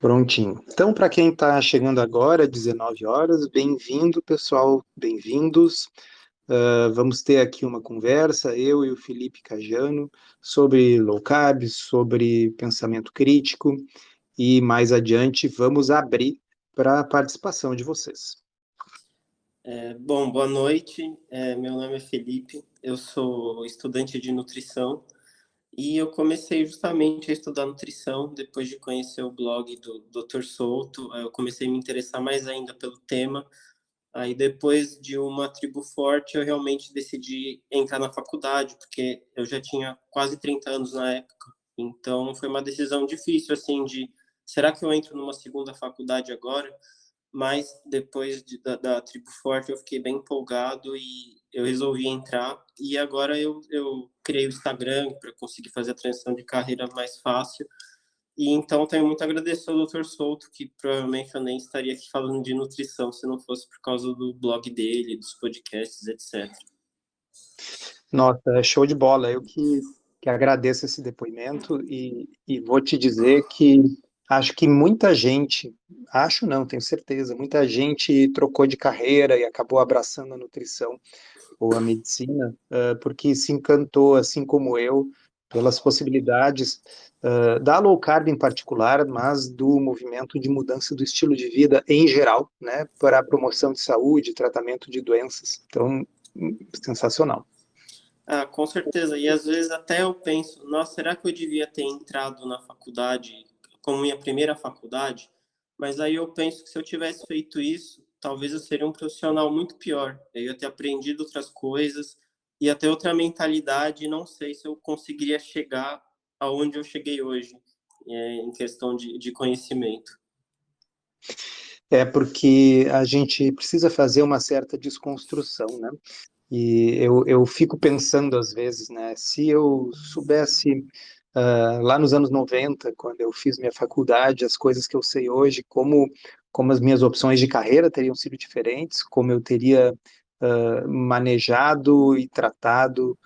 Prontinho. Então, para quem está chegando agora, 19 horas, bem-vindo, pessoal, bem-vindos. Vamos ter aqui uma conversa, eu e o Felipe Cajano, sobre low carb, sobre pensamento crítico, e mais adiante vamos abrir para a participação de vocês. Bom, boa noite. Meu nome é Felipe, eu sou estudante de nutrição e eu comecei justamente a estudar nutrição depois de conhecer o blog do Dr. Souto. Eu comecei a me interessar mais ainda pelo tema. Aí depois de uma tribo forte, eu realmente decidi entrar na faculdade, porque eu já tinha quase 30 anos na época. Então foi uma decisão difícil, assim, de será que eu entro numa segunda faculdade agora? Mas depois da tribo forte eu fiquei bem empolgado e eu resolvi entrar. E agora eu criei o Instagram para conseguir fazer a transição de carreira mais fácil. E então tenho muito a agradecer ao Dr. Souto, que provavelmente eu nem estaria aqui falando de nutrição se não fosse por causa do blog dele, dos podcasts, etc. Nossa, show de bola. Eu que agradeço esse depoimento e vou te dizer que acho que muita gente, acho não, tenho certeza, muita gente trocou de carreira e acabou abraçando a nutrição ou a medicina, porque se encantou, assim como eu, pelas possibilidades da low carb em particular, mas do movimento de mudança do estilo de vida em geral, né, para a promoção de saúde, tratamento de doenças. Então, sensacional. Ah, com certeza. E às vezes até eu penso, nossa, será que eu devia ter entrado na faculdade como minha primeira faculdade? Mas aí eu penso que se eu tivesse feito isso, talvez eu seria um profissional muito pior. Eu ia ter aprendido outras coisas, ia ter outra mentalidade, e não sei se eu conseguiria chegar aonde eu cheguei hoje, em questão de conhecimento. É porque a gente precisa fazer uma certa desconstrução, né? E eu fico pensando às vezes, né? Se eu soubesse lá nos anos 90, quando eu fiz minha faculdade, as coisas que eu sei hoje, como as minhas opções de carreira teriam sido diferentes, como eu teria manejado e tratado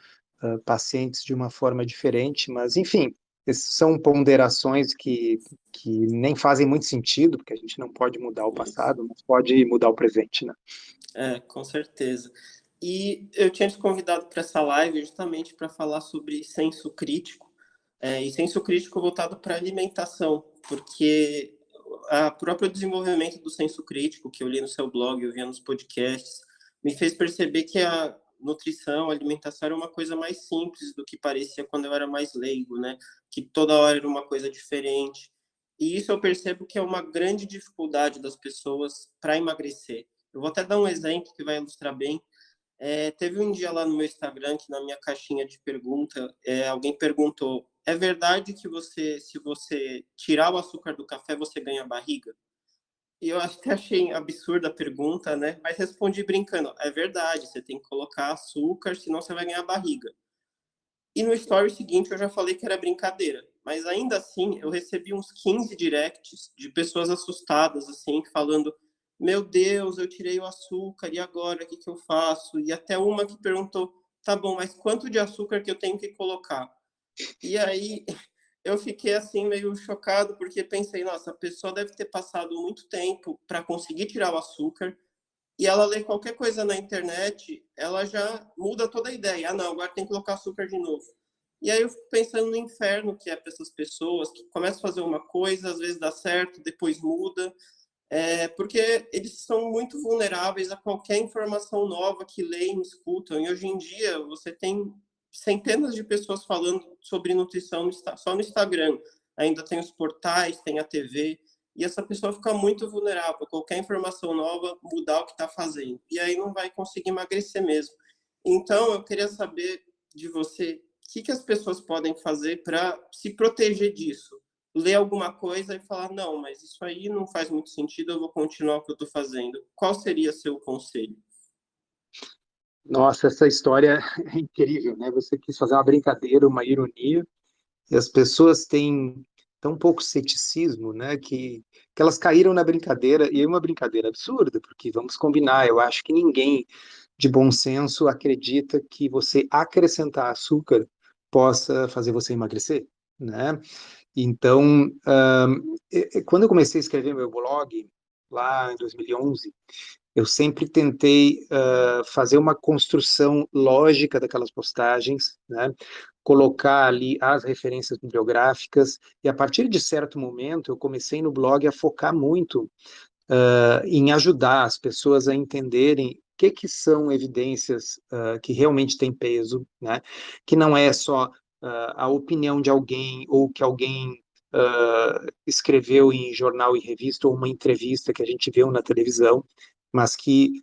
pacientes de uma forma diferente, mas enfim, são ponderações que nem fazem muito sentido, porque a gente não pode mudar o passado, mas pode mudar o presente, né? Com certeza. E eu tinha te convidado para essa live justamente para falar sobre senso crítico, e senso crítico voltado para alimentação, porque o próprio desenvolvimento do senso crítico, que eu li no seu blog, eu via nos podcasts, me fez perceber que a nutrição, a alimentação era uma coisa mais simples do que parecia quando eu era mais leigo, né? Que toda hora era uma coisa diferente. E isso eu percebo que é uma grande dificuldade das pessoas para emagrecer. Eu vou até dar um exemplo que vai ilustrar bem. Teve um dia lá no meu Instagram que na minha caixinha de pergunta, alguém perguntou: é verdade que se você tirar o açúcar do café, você ganha barriga? E eu até achei absurda a pergunta, né? Mas respondi brincando: é verdade, você tem que colocar açúcar, senão você vai ganhar barriga. E no story seguinte eu já falei que era brincadeira. Mas ainda assim, eu recebi uns 15 directs de pessoas assustadas, assim, falando: meu Deus, eu tirei o açúcar, e agora, o que eu faço? E até uma que perguntou: tá bom, mas quanto de açúcar que eu tenho que colocar? E aí eu fiquei, assim, meio chocado, porque pensei: nossa, a pessoa deve ter passado muito tempo para conseguir tirar o açúcar, e ela lê qualquer coisa na internet, ela já muda toda a ideia. Ah, não, agora tem que colocar açúcar de novo. E aí eu fico pensando no inferno que é para essas pessoas que começam a fazer uma coisa, às vezes dá certo, depois muda, porque eles são muito vulneráveis a qualquer informação nova que leem, escutam. E hoje em dia você tem centenas de pessoas falando sobre nutrição só no Instagram. Ainda tem os portais, tem a TV, e essa pessoa fica muito vulnerável a qualquer informação nova mudar o que está fazendo. E aí não vai conseguir emagrecer mesmo. Então, eu queria saber de você o que as pessoas podem fazer para se proteger disso. Ler alguma coisa e falar: não, mas isso aí não faz muito sentido, eu vou continuar o que eu estou fazendo. Qual seria seu conselho? Nossa, essa história é incrível, né? Você quis fazer uma brincadeira, uma ironia, e as pessoas têm tão pouco ceticismo, né, que elas caíram na brincadeira, e é uma brincadeira absurda, porque vamos combinar, eu acho que ninguém de bom senso acredita que você acrescentar açúcar possa fazer você emagrecer, né? Então, quando eu comecei a escrever meu blog, lá em 2011, eu sempre tentei fazer uma construção lógica daquelas postagens, né? Colocar ali as referências bibliográficas, e a partir de certo momento eu comecei no blog a focar muito em ajudar as pessoas a entenderem o que são evidências que realmente têm peso, né? Que não é só a opinião de alguém ou que alguém escreveu em jornal e revista ou uma entrevista que a gente viu na televisão, mas que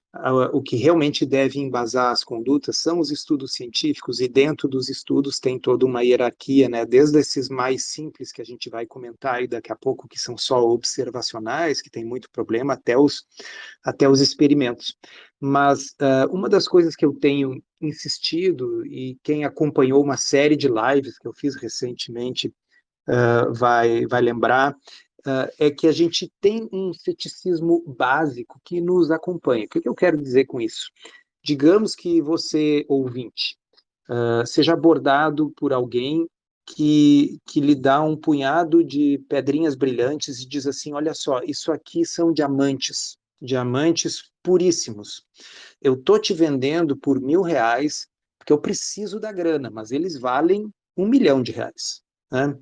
o que realmente deve embasar as condutas são os estudos científicos, e dentro dos estudos tem toda uma hierarquia, né? Desde esses mais simples que a gente vai comentar aí daqui a pouco, que são só observacionais, que tem muito problema, até os experimentos. Mas uma das coisas que eu tenho insistido, e quem acompanhou uma série de lives que eu fiz recentemente vai lembrar, é que a gente tem um ceticismo básico que nos acompanha. O que eu quero dizer com isso? Digamos que você, ouvinte, seja abordado por alguém que lhe dá um punhado de pedrinhas brilhantes e diz assim: olha só, isso aqui são diamantes, diamantes puríssimos. Eu tô te vendendo por R$ 1.000 porque eu preciso da grana, mas eles valem R$ 1 milhão, né?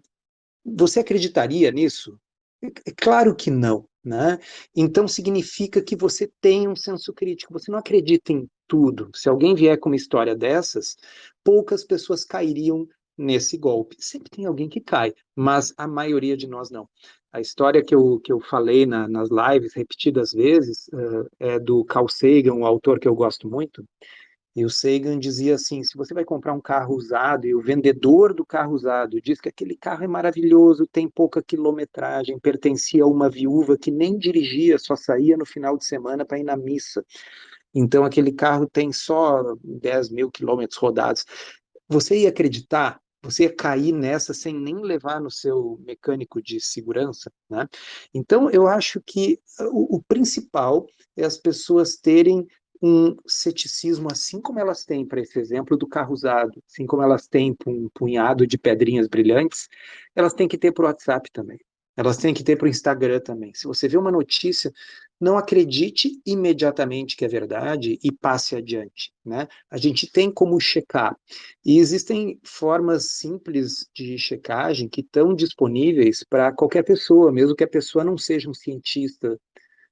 Você acreditaria nisso? É claro que não, né? Então significa que você tem um senso crítico, você não acredita em tudo. Se alguém vier com uma história dessas, poucas pessoas cairiam nesse golpe. Sempre tem alguém que cai, mas a maioria de nós não. A história que eu falei nas lives repetidas vezes é do Carl Sagan, um autor que eu gosto muito, e o Sagan dizia assim: se você vai comprar um carro usado e o vendedor do carro usado diz que aquele carro é maravilhoso, tem pouca quilometragem, pertencia a uma viúva que nem dirigia, só saía no final de semana para ir na missa. Então aquele carro tem só 10 mil quilômetros rodados. Você ia acreditar? Você ia cair nessa sem nem levar no seu mecânico de segurança, né? Então, eu acho que o principal é as pessoas terem um ceticismo, assim como elas têm para esse exemplo do carro usado, assim como elas têm para um punhado de pedrinhas brilhantes, elas têm que ter para o WhatsApp também. Elas têm que ter para o Instagram também. Se você vê uma notícia, não acredite imediatamente que é verdade e passe adiante, né? A gente tem como checar. E existem formas simples de checagem que estão disponíveis para qualquer pessoa, mesmo que a pessoa não seja um cientista,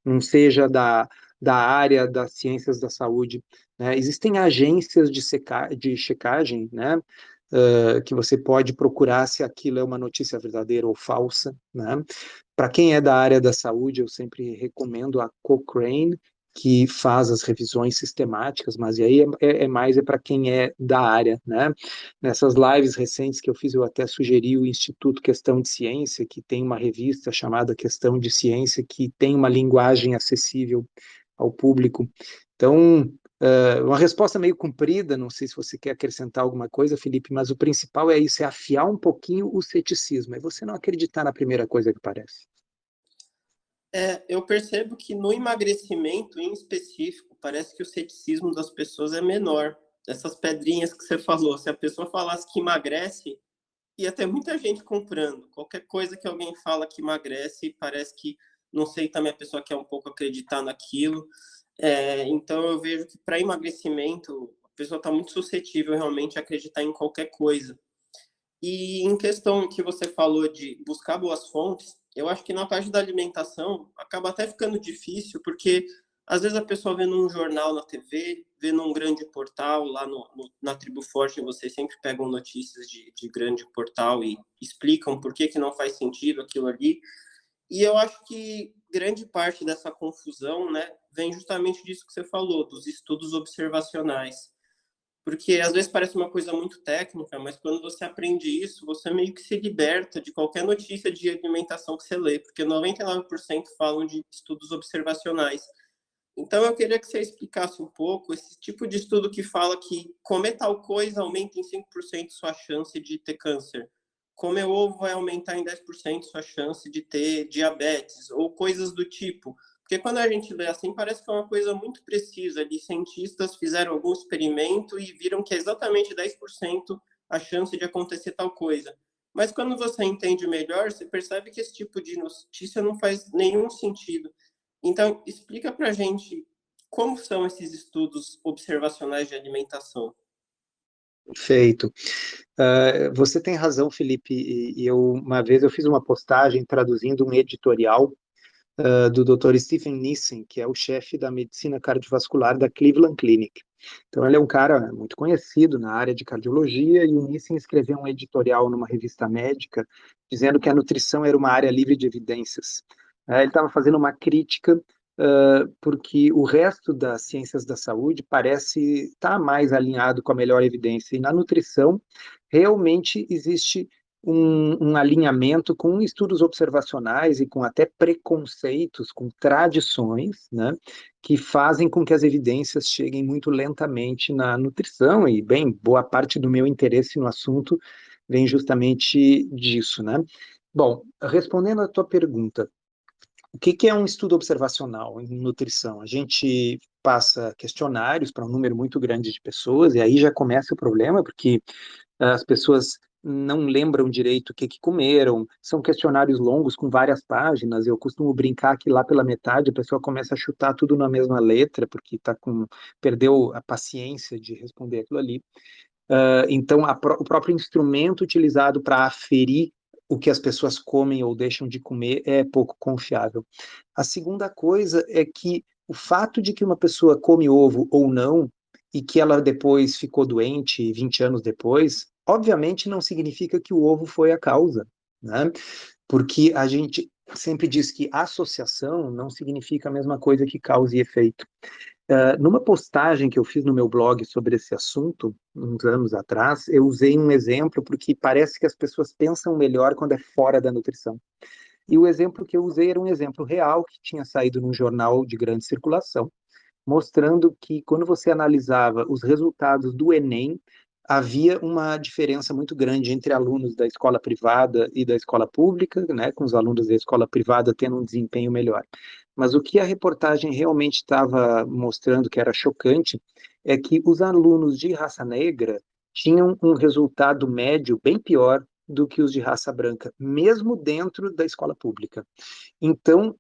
não seja da área das ciências da saúde, né? Existem agências de checagem, né? Que você pode procurar se aquilo é uma notícia verdadeira ou falsa, né? Para quem é da área da saúde, eu sempre recomendo a Cochrane, que faz as revisões sistemáticas, mas aí é mais para quem é da área, né? Nessas lives recentes que eu fiz, eu até sugeri o Instituto Questão de Ciência, que tem uma revista chamada Questão de Ciência, que tem uma linguagem acessível ao público. Então, uma resposta meio comprida, não sei se você quer acrescentar alguma coisa, Felipe, mas o principal é isso, é afiar um pouquinho o ceticismo, é você não acreditar na primeira coisa que parece. Eu percebo que no emagrecimento, em específico, parece que o ceticismo das pessoas é menor. Essas pedrinhas que você falou, se a pessoa falasse que emagrece, ia ter muita gente comprando. Qualquer coisa que alguém fala que emagrece, parece que, não sei, também a pessoa quer um pouco acreditar naquilo. Então, eu vejo que para emagrecimento, a pessoa está muito suscetível realmente a acreditar em qualquer coisa. E em questão que você falou de buscar boas fontes, eu acho que na parte da alimentação acaba até ficando difícil, porque às vezes a pessoa vê num jornal na TV, vê num grande portal, lá na Tribo Forte, vocês sempre pegam notícias de grande portal e explicam por que não faz sentido aquilo ali. E eu acho que grande parte dessa confusão, né, vem justamente disso que você falou, dos estudos observacionais. Porque às vezes parece uma coisa muito técnica, mas quando você aprende isso, você meio que se liberta de qualquer notícia de alimentação que você lê, porque 99% falam de estudos observacionais. Então eu queria que você explicasse um pouco esse tipo de estudo que fala que comer tal coisa aumenta em 5% sua chance de ter câncer. Comer ovo vai aumentar em 10% sua chance de ter diabetes, ou coisas do tipo. Porque quando a gente lê assim, parece que é uma coisa muito precisa. Ali, cientistas fizeram algum experimento e viram que é exatamente 10% a chance de acontecer tal coisa. Mas quando você entende melhor, você percebe que esse tipo de notícia não faz nenhum sentido. Então, explica para a gente como são esses estudos observacionais de alimentação. Perfeito. Você tem razão, Felipe, e uma vez eu fiz uma postagem traduzindo um editorial do Dr. Stephen Nissen, que é o chefe da medicina cardiovascular da Cleveland Clinic. Então, ele é um cara muito conhecido na área de cardiologia, e o Nissen escreveu um editorial numa revista médica dizendo que a nutrição era uma área livre de evidências. Ele estava fazendo uma crítica porque o resto das ciências da saúde parece estar mais alinhado com a melhor evidência, e na nutrição realmente existe um alinhamento com estudos observacionais e com até preconceitos, com tradições, né, que fazem com que as evidências cheguem muito lentamente na nutrição, e, bem, boa parte do meu interesse no assunto vem justamente disso, né? Bom, respondendo à tua pergunta, o que é um estudo observacional em nutrição? A gente passa questionários para um número muito grande de pessoas, e aí já começa o problema, porque as pessoas não lembram direito o que comeram, são questionários longos com várias páginas. Eu costumo brincar que lá pela metade a pessoa começa a chutar tudo na mesma letra, porque perdeu a paciência de responder aquilo ali. Então, o próprio instrumento utilizado para aferir o que as pessoas comem ou deixam de comer é pouco confiável. A segunda coisa é que o fato de que uma pessoa come ovo ou não, e que ela depois ficou doente 20 anos depois, obviamente não significa que o ovo foi a causa, né? Porque a gente sempre diz que associação não significa a mesma coisa que causa e efeito. Numa postagem que eu fiz no meu blog sobre esse assunto, uns anos atrás, eu usei um exemplo porque parece que as pessoas pensam melhor quando é fora da nutrição. E o exemplo que eu usei era um exemplo real que tinha saído num jornal de grande circulação, mostrando que quando você analisava os resultados do Enem, havia uma diferença muito grande entre alunos da escola privada e da escola pública, né, com os alunos da escola privada tendo um desempenho melhor. Mas o que a reportagem realmente estava mostrando, que era chocante, é que os alunos de raça negra tinham um resultado médio bem pior do que os de raça branca, mesmo dentro da escola pública. Então,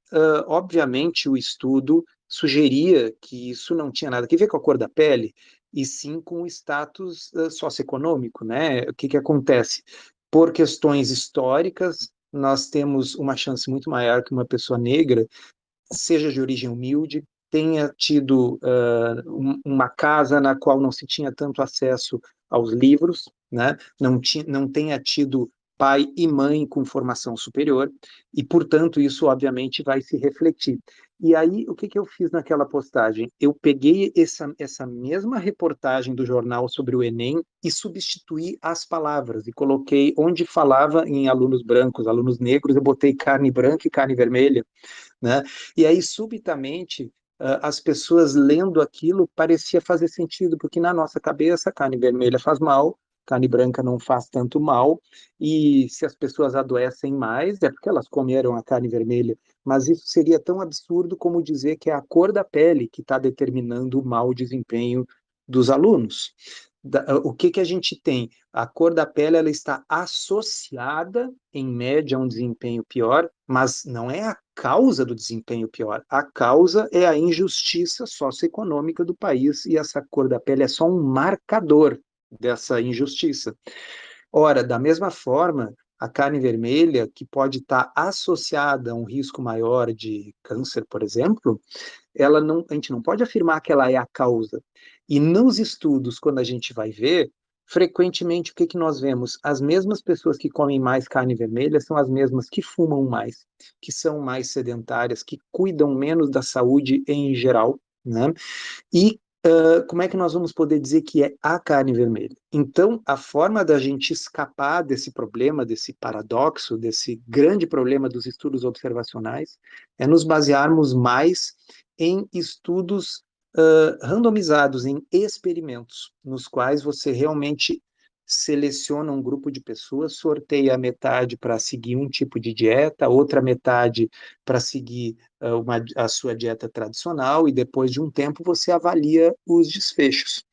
obviamente, o estudo sugeria que isso não tinha nada a ver com a cor da pele, e sim com o status socioeconômico, né? O que acontece? Por questões históricas, nós temos uma chance muito maior que uma pessoa negra, seja de origem humilde, tenha tido uma casa na qual não se tinha tanto acesso aos livros, né? Não tenha tido pai e mãe com formação superior, e, portanto, isso, obviamente, vai se refletir. E aí, o que eu fiz naquela postagem? Eu peguei essa mesma reportagem do jornal sobre o Enem e substituí as palavras, e coloquei onde falava em alunos brancos, alunos negros, eu botei carne branca e carne vermelha, né? E aí, subitamente, as pessoas lendo aquilo parecia fazer sentido, porque na nossa cabeça carne vermelha faz mal, carne branca não faz tanto mal, e se as pessoas adoecem mais é porque elas comeram a carne vermelha. Mas isso seria tão absurdo como dizer que é a cor da pele que está determinando o mau desempenho dos alunos. O que a gente tem? A cor da pele, ela está associada, em média, a um desempenho pior, mas não é a causa do desempenho pior. A causa é a injustiça socioeconômica do país, e essa cor da pele é só um marcador dessa injustiça. Ora, da mesma forma, a carne vermelha, que pode estar associada a um risco maior de câncer, por exemplo, a gente não pode afirmar que ela é a causa. E nos estudos, quando a gente vai ver, frequentemente o que nós vemos? As mesmas pessoas que comem mais carne vermelha são as mesmas que fumam mais, que são mais sedentárias, que cuidam menos da saúde em geral, né? E como é que nós vamos poder dizer que é a carne vermelha? Então, a forma da gente escapar desse problema, desse paradoxo, desse grande problema dos estudos observacionais, é nos basearmos mais em estudos randomizados, em experimentos, nos quais você realmente seleciona um grupo de pessoas, sorteia a metade para seguir um tipo de dieta, outra metade para seguir a sua dieta tradicional, e depois de um tempo você avalia os desfechos.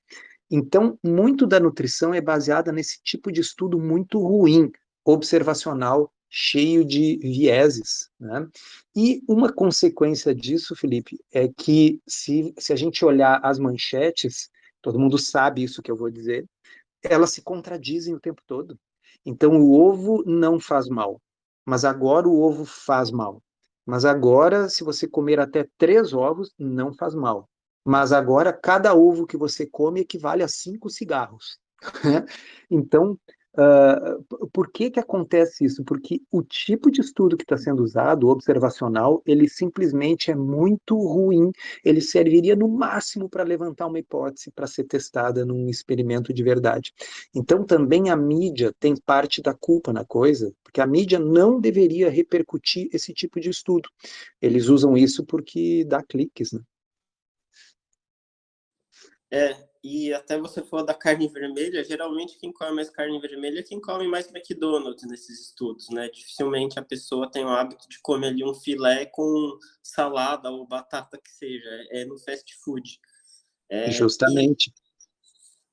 Então, muito da nutrição é baseada nesse tipo de estudo muito ruim, observacional cheio de vieses, né? E uma consequência disso, Felipe, é que se a gente olhar as manchetes, todo mundo sabe isso que eu vou dizer, elas se contradizem o tempo todo. Então, o ovo não faz mal, mas agora o ovo faz mal. Mas agora, se você comer até 3 ovos, não faz mal. Mas agora, cada ovo que você come equivale a 5 cigarros. Então, por que que acontece isso? Porque o tipo de estudo que está sendo usado, o observacional, ele simplesmente é muito ruim. Ele serviria no máximo para levantar uma hipótese para ser testada num experimento de verdade. Então, também a mídia tem parte da culpa na coisa, porque a mídia não deveria repercutir esse tipo de estudo. Eles usam isso porque dá cliques, né? E até você falou da carne vermelha, geralmente quem come mais carne vermelha é quem come mais McDonald's nesses estudos, né? Dificilmente a pessoa tem o hábito de comer ali um filé com salada ou batata que seja, é no fast food. É, e Justamente.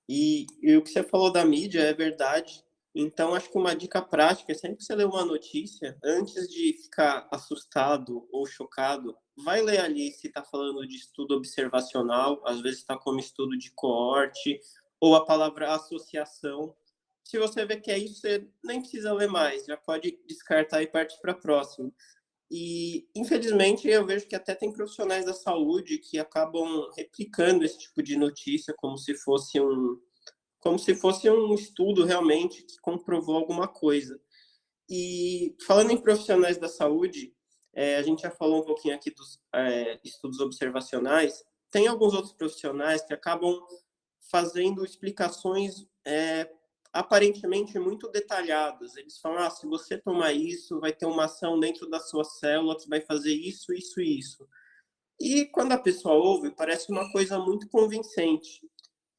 e o que você falou da mídia é verdade. Então, acho que uma dica prática é sempre que você lê uma notícia, antes de ficar assustado ou chocado, vai ler ali se está falando de estudo observacional, às vezes está como estudo de coorte, ou a palavra associação. Se você vê que é isso, você nem precisa ler mais, já pode descartar e partir para a próxima. E, infelizmente, eu vejo que até tem profissionais da saúde que acabam replicando esse tipo de notícia como se fosse um estudo realmente que comprovou alguma coisa. E falando em profissionais da saúde, a gente já falou um pouquinho aqui dos estudos observacionais. Tem alguns outros profissionais que acabam fazendo explicações aparentemente muito detalhadas. Eles falam, se você tomar isso, vai ter uma ação dentro da sua célula que vai fazer isso, isso e isso. E quando a pessoa ouve, parece uma coisa muito convincente.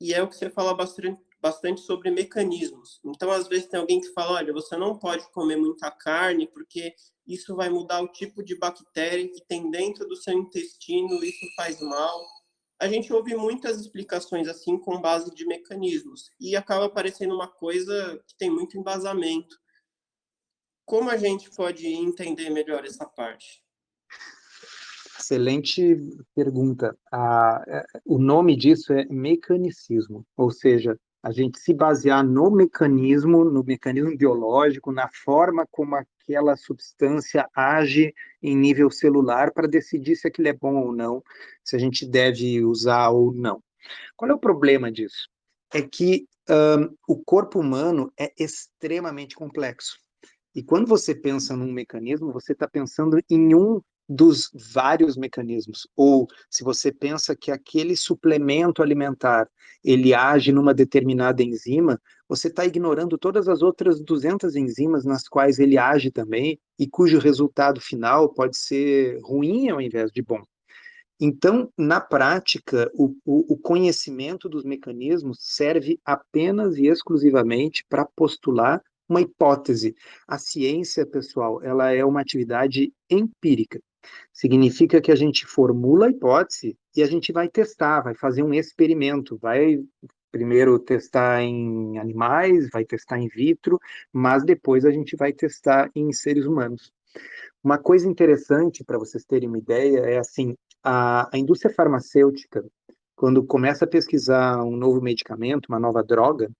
E é o que você fala bastante sobre mecanismos. Então, às vezes, tem alguém que fala, olha, você não pode comer muita carne porque isso vai mudar o tipo de bactéria que tem dentro do seu intestino, isso faz mal. A gente ouve muitas explicações assim com base de mecanismos e acaba parecendo uma coisa que tem muito embasamento. Como a gente pode entender melhor essa parte? Excelente pergunta. O nome disso é mecanicismo, ou seja, a gente se basear no mecanismo biológico, na forma como aquela substância age em nível celular para decidir se aquilo é bom ou não, se a gente deve usar ou não. Qual é o problema disso? É que o corpo humano é extremamente complexo. E quando você pensa num mecanismo, você está pensando em um dos vários mecanismos. Ou se você pensa que aquele suplemento alimentar ele age numa determinada enzima, você está ignorando todas as outras 200 enzimas nas quais ele age também e cujo resultado final pode ser ruim ao invés de bom. Então, na prática, o conhecimento dos mecanismos serve apenas e exclusivamente para postular uma hipótese. A ciência, pessoal, ela é uma atividade empírica. Significa que a gente formula a hipótese e a gente vai testar, vai fazer um experimento, vai primeiro testar em animais, vai testar in vitro, mas depois a gente vai testar em seres humanos. Uma coisa interessante para vocês terem uma ideia é assim, a indústria farmacêutica, quando começa a pesquisar um novo medicamento, uma nova droga,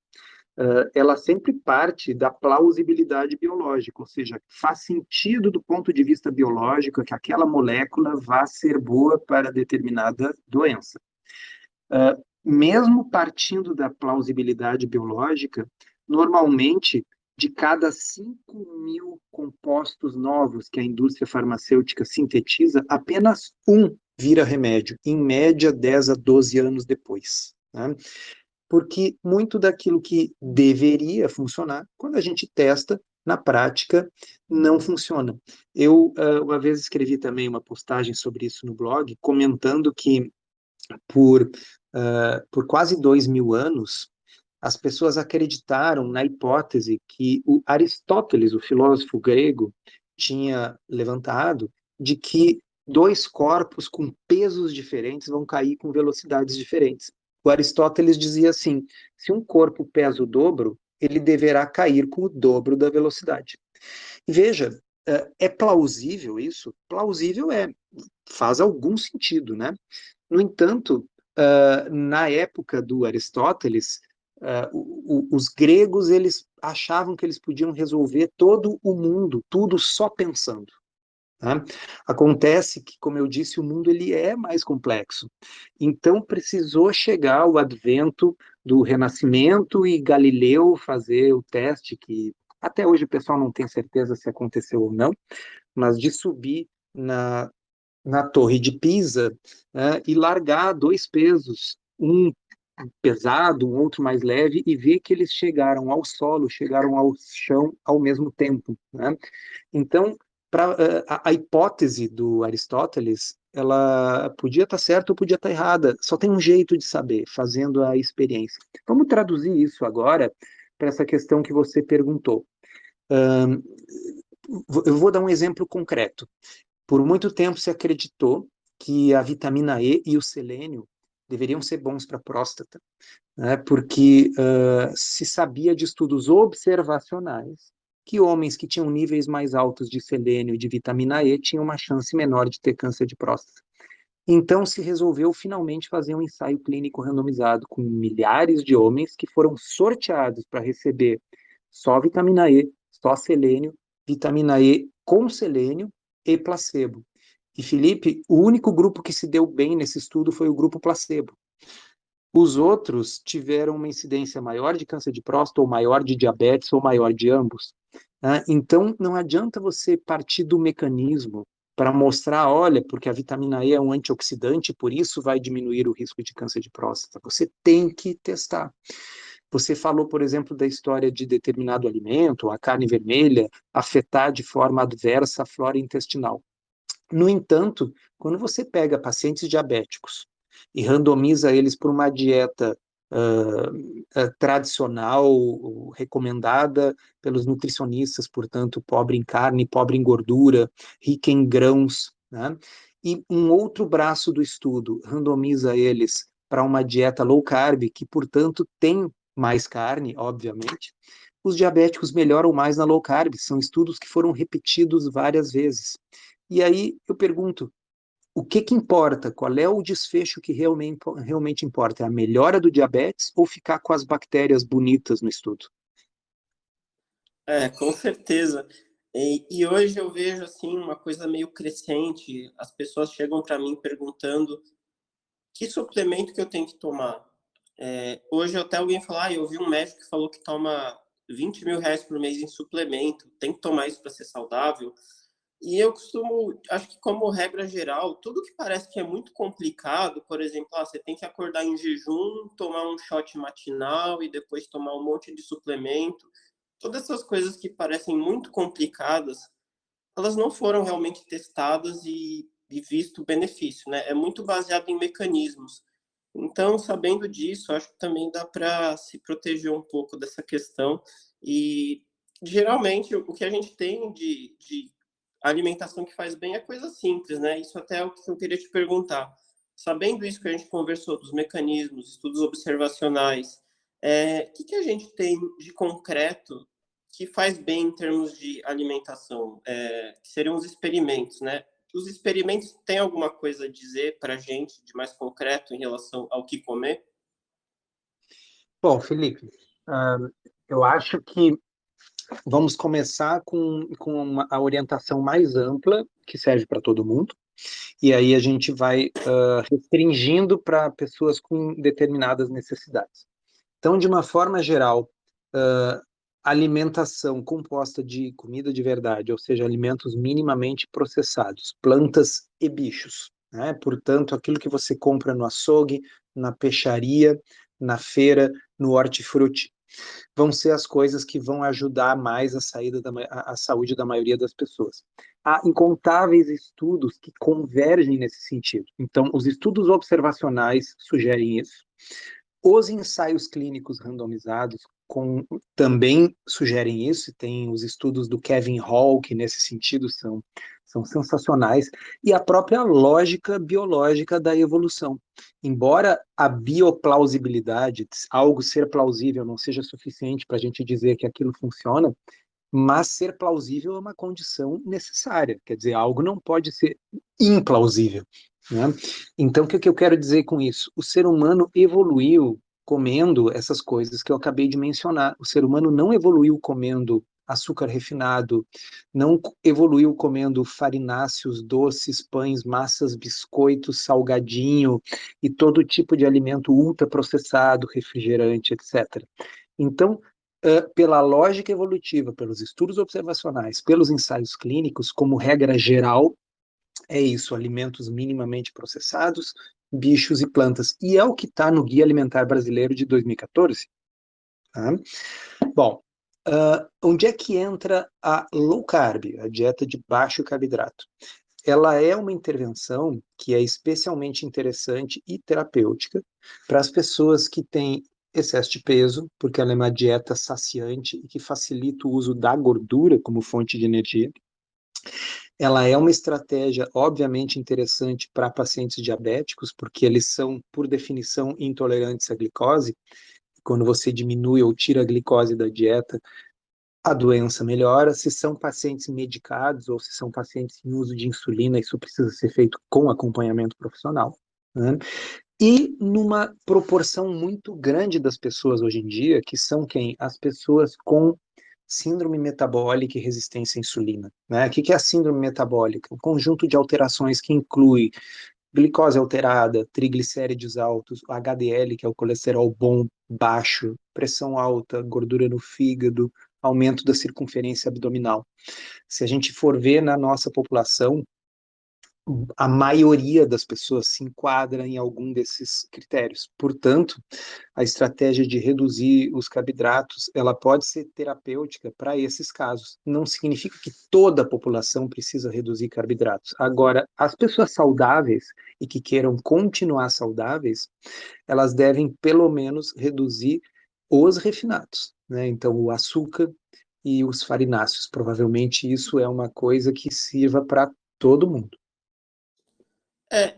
ela sempre parte da plausibilidade biológica, ou seja, faz sentido do ponto de vista biológico que aquela molécula vá ser boa para determinada doença. Mesmo partindo da plausibilidade biológica, normalmente, de cada 5.000 compostos novos que a indústria farmacêutica sintetiza, apenas um vira remédio, em média 10 a 12 anos depois. Né? Porque muito daquilo que deveria funcionar, quando a gente testa, na prática, não funciona. Eu, uma vez, escrevi também uma postagem sobre isso no blog, comentando que por quase 2.000 anos, as pessoas acreditaram na hipótese que o Aristóteles, o filósofo grego, tinha levantado de que dois corpos com pesos diferentes vão cair com velocidades diferentes. O Aristóteles dizia assim: se um corpo pesa o dobro, ele deverá cair com o dobro da velocidade. Veja, é plausível isso? Plausível é, faz algum sentido, né? No entanto, na época do Aristóteles, os gregos eles achavam que eles podiam resolver todo o mundo, tudo só pensando. Tá? Acontece que, como eu disse, o mundo ele é mais complexo. Então precisou chegar o advento do Renascimento e Galileu fazer o teste que até hoje o pessoal não tem certeza se aconteceu ou não, mas de subir na Torre de Pisa, né, e largar dois pesos, um pesado, um outro mais leve, e ver que eles chegaram ao solo, chegaram ao chão ao mesmo tempo. Né? Então, a hipótese do Aristóteles, ela podia estar certa ou podia estar errada, só tem um jeito de saber, fazendo a experiência. Vamos traduzir isso agora para essa questão que você perguntou. Um, eu vou dar um exemplo concreto. Por muito tempo se acreditou que a vitamina E e o selênio deveriam ser bons para a próstata, né? Porque se sabia de estudos observacionais que homens que tinham níveis mais altos de selênio e de vitamina E tinham uma chance menor de ter câncer de próstata. Então se resolveu finalmente fazer um ensaio clínico randomizado com milhares de homens que foram sorteados para receber só vitamina E, só selênio, vitamina E com selênio e placebo. E Felipe, o único grupo que se deu bem nesse estudo foi o grupo placebo. Os outros tiveram uma incidência maior de câncer de próstata, ou maior de diabetes, ou maior de ambos. Né? Então, não adianta você partir do mecanismo para mostrar, olha, porque a vitamina E é um antioxidante, por isso vai diminuir o risco de câncer de próstata. Você tem que testar. Você falou, por exemplo, da história de determinado alimento, a carne vermelha, afetar de forma adversa a flora intestinal. No entanto, quando você pega pacientes diabéticos e randomiza eles por uma dieta tradicional, recomendada pelos nutricionistas, portanto, pobre em carne, pobre em gordura, rica em grãos, né? E um outro braço do estudo randomiza eles para uma dieta low carb, que, portanto, tem mais carne, obviamente, os diabéticos melhoram mais na low carb. São estudos que foram repetidos várias vezes. E aí eu pergunto, o que que importa? Qual é o desfecho que realmente importa? É a melhora do diabetes ou ficar com as bactérias bonitas no estudo? Com certeza. E hoje eu vejo assim uma coisa meio crescente. As pessoas chegam para mim perguntando que suplemento que eu tenho que tomar. Hoje até alguém falou, eu vi um médico que falou que toma 20 mil reais por mês em suplemento, tem que tomar isso para ser saudável. E eu costumo, acho que como regra geral, tudo que parece que é muito complicado, por exemplo, você tem que acordar em jejum, tomar um shot matinal e depois tomar um monte de suplemento, todas essas coisas que parecem muito complicadas, elas não foram realmente testadas e visto o benefício, né? É muito baseado em mecanismos. Então, sabendo disso, acho que também dá para se proteger um pouco dessa questão. E, geralmente, o que a gente tem de alimentação que faz bem é coisa simples, né? Isso até é o que eu queria te perguntar. Sabendo isso que a gente conversou, dos mecanismos, estudos observacionais, que a gente tem de concreto que faz bem em termos de alimentação? Que seriam os experimentos, né? Os experimentos têm alguma coisa a dizer para a gente de mais concreto em relação ao que comer? Bom, Felipe, eu acho que vamos começar com a orientação mais ampla, que serve para todo mundo, e aí a gente vai restringindo para pessoas com determinadas necessidades. Então, de uma forma geral, uh, alimentação composta de comida de verdade, ou seja, alimentos minimamente processados, plantas e bichos, né? Portanto, aquilo que você compra no açougue, na peixaria, na feira, no hortifruti, vão ser as coisas que vão ajudar mais a saúde da maioria das pessoas. Há incontáveis estudos que convergem nesse sentido. Então, os estudos observacionais sugerem isso. Os ensaios clínicos randomizados também sugerem isso, tem os estudos do Kevin Hall, que nesse sentido são sensacionais, e a própria lógica biológica da evolução. Embora a bioplausibilidade, algo ser plausível, não seja suficiente para a gente dizer que aquilo funciona, mas ser plausível é uma condição necessária, quer dizer, algo não pode ser implausível, né? Então, o que eu quero dizer com isso? O ser humano evoluiu comendo essas coisas que eu acabei de mencionar. O ser humano não evoluiu comendo açúcar refinado, não evoluiu comendo farináceos, doces, pães, massas, biscoitos, salgadinho e todo tipo de alimento ultraprocessado, refrigerante, etc. Então, pela lógica evolutiva, pelos estudos observacionais, pelos ensaios clínicos, como regra geral, é isso, alimentos minimamente processados, bichos e plantas. E é o que está no Guia Alimentar Brasileiro de 2014. Tá? Bom, onde é que entra a low carb, a dieta de baixo carboidrato? Ela é uma intervenção que é especialmente interessante e terapêutica para as pessoas que têm excesso de peso, porque ela é uma dieta saciante e que facilita o uso da gordura como fonte de energia. Ela é uma estratégia, obviamente, interessante para pacientes diabéticos, porque eles são, por definição, intolerantes à glicose. Quando você diminui ou tira a glicose da dieta, a doença melhora. Se são pacientes medicados ou se são pacientes em uso de insulina, isso precisa ser feito com acompanhamento profissional, né? E numa proporção muito grande das pessoas hoje em dia, que são quem? As pessoas com síndrome metabólica e resistência à insulina, né? O que é a síndrome metabólica? Um conjunto de alterações que inclui glicose alterada, triglicéridos altos, o HDL, que é o colesterol bom, baixo, pressão alta, gordura no fígado, aumento da circunferência abdominal. Se a gente for ver na nossa população, a maioria das pessoas se enquadra em algum desses critérios. Portanto, a estratégia de reduzir os carboidratos, ela pode ser terapêutica para esses casos. Não significa que toda a população precisa reduzir carboidratos. Agora, as pessoas saudáveis e que queiram continuar saudáveis, elas devem pelo menos reduzir os refinados, né? Então, o açúcar e os farináceos. Provavelmente isso é uma coisa que sirva para todo mundo.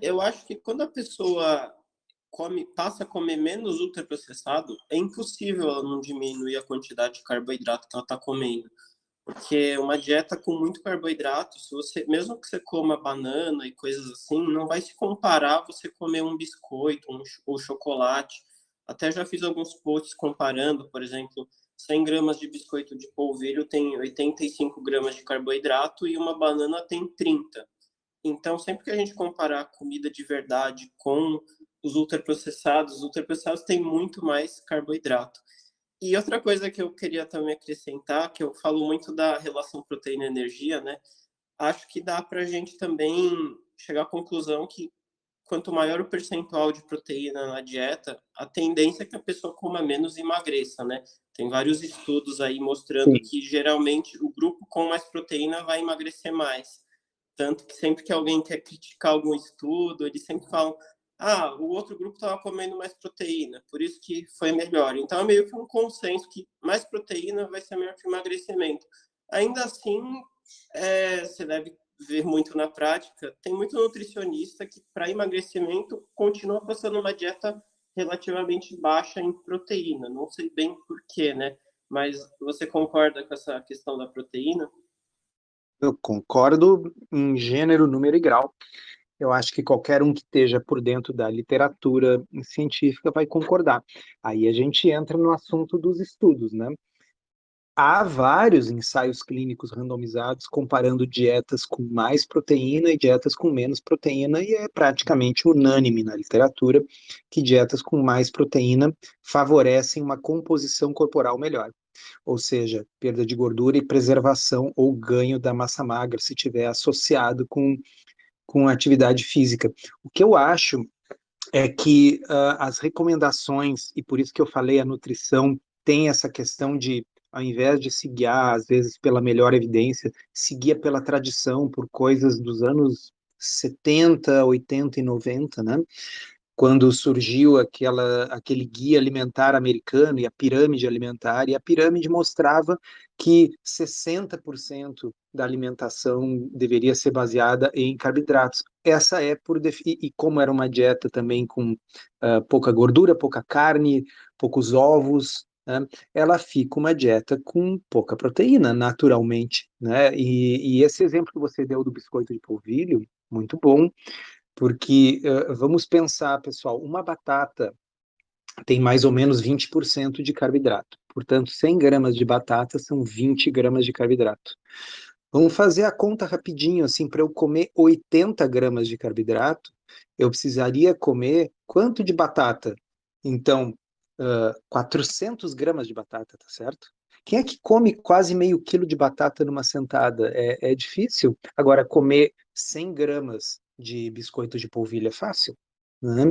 Eu acho que quando a pessoa passa a comer menos ultraprocessado, é impossível ela não diminuir a quantidade de carboidrato que ela está comendo. Porque uma dieta com muito carboidrato, se você, mesmo que você coma banana e coisas assim, não vai se comparar a você comer um biscoito ou chocolate. Até já fiz alguns posts comparando, por exemplo, 100 gramas de biscoito de polvilho tem 85 gramas de carboidrato e uma banana tem 30. Então, sempre que a gente comparar a comida de verdade com os ultraprocessados têm muito mais carboidrato. E outra coisa que eu queria também acrescentar, que eu falo muito da relação proteína-energia, né? Acho que dá para a gente também chegar à conclusão que quanto maior o percentual de proteína na dieta, a tendência é que a pessoa coma menos e emagreça, né? Tem vários estudos aí mostrando Sim. que geralmente o grupo com mais proteína vai emagrecer mais. Tanto que sempre que alguém quer criticar algum estudo, eles sempre falam: ah, o outro grupo estava comendo mais proteína, por isso que foi melhor. Então é meio que um consenso que mais proteína vai ser melhor que emagrecimento. Ainda assim, você deve ver muito na prática, tem muito nutricionista que para emagrecimento continua passando uma dieta relativamente baixa em proteína. Não sei bem porquê, né? Mas você concorda com essa questão da proteína? Eu concordo em gênero, número e grau. Eu acho que qualquer um que esteja por dentro da literatura científica vai concordar. Aí a gente entra no assunto dos estudos, né? Há vários ensaios clínicos randomizados comparando dietas com mais proteína e dietas com menos proteína, e é praticamente unânime na literatura que dietas com mais proteína favorecem uma composição corporal melhor, ou seja, perda de gordura e preservação ou ganho da massa magra, se tiver associado com atividade física. O que eu acho é que as recomendações, e por isso que eu falei a nutrição, tem essa questão de, ao invés de se guiar, às vezes, pela melhor evidência, se guia pela tradição, por coisas dos anos 70, 80 e 90, né? quando surgiu aquele guia alimentar americano e a pirâmide mostrava que 60% da alimentação deveria ser baseada em carboidratos. Essa é e como era uma dieta também com pouca gordura, pouca carne, poucos ovos, né, ela fica uma dieta com pouca proteína, naturalmente, né? E esse exemplo que você deu do biscoito de polvilho, muito bom, porque vamos pensar, pessoal, uma batata tem mais ou menos 20% de carboidrato. Portanto, 100 gramas de batata são 20 gramas de carboidrato. Vamos fazer a conta rapidinho, assim, para eu comer 80 gramas de carboidrato, eu precisaria comer quanto de batata? Então, 400 gramas de batata, tá certo? Quem é que come quase meio quilo de batata numa sentada? É difícil. Agora, comer 100 gramas de biscoito de polvilho é fácil, né?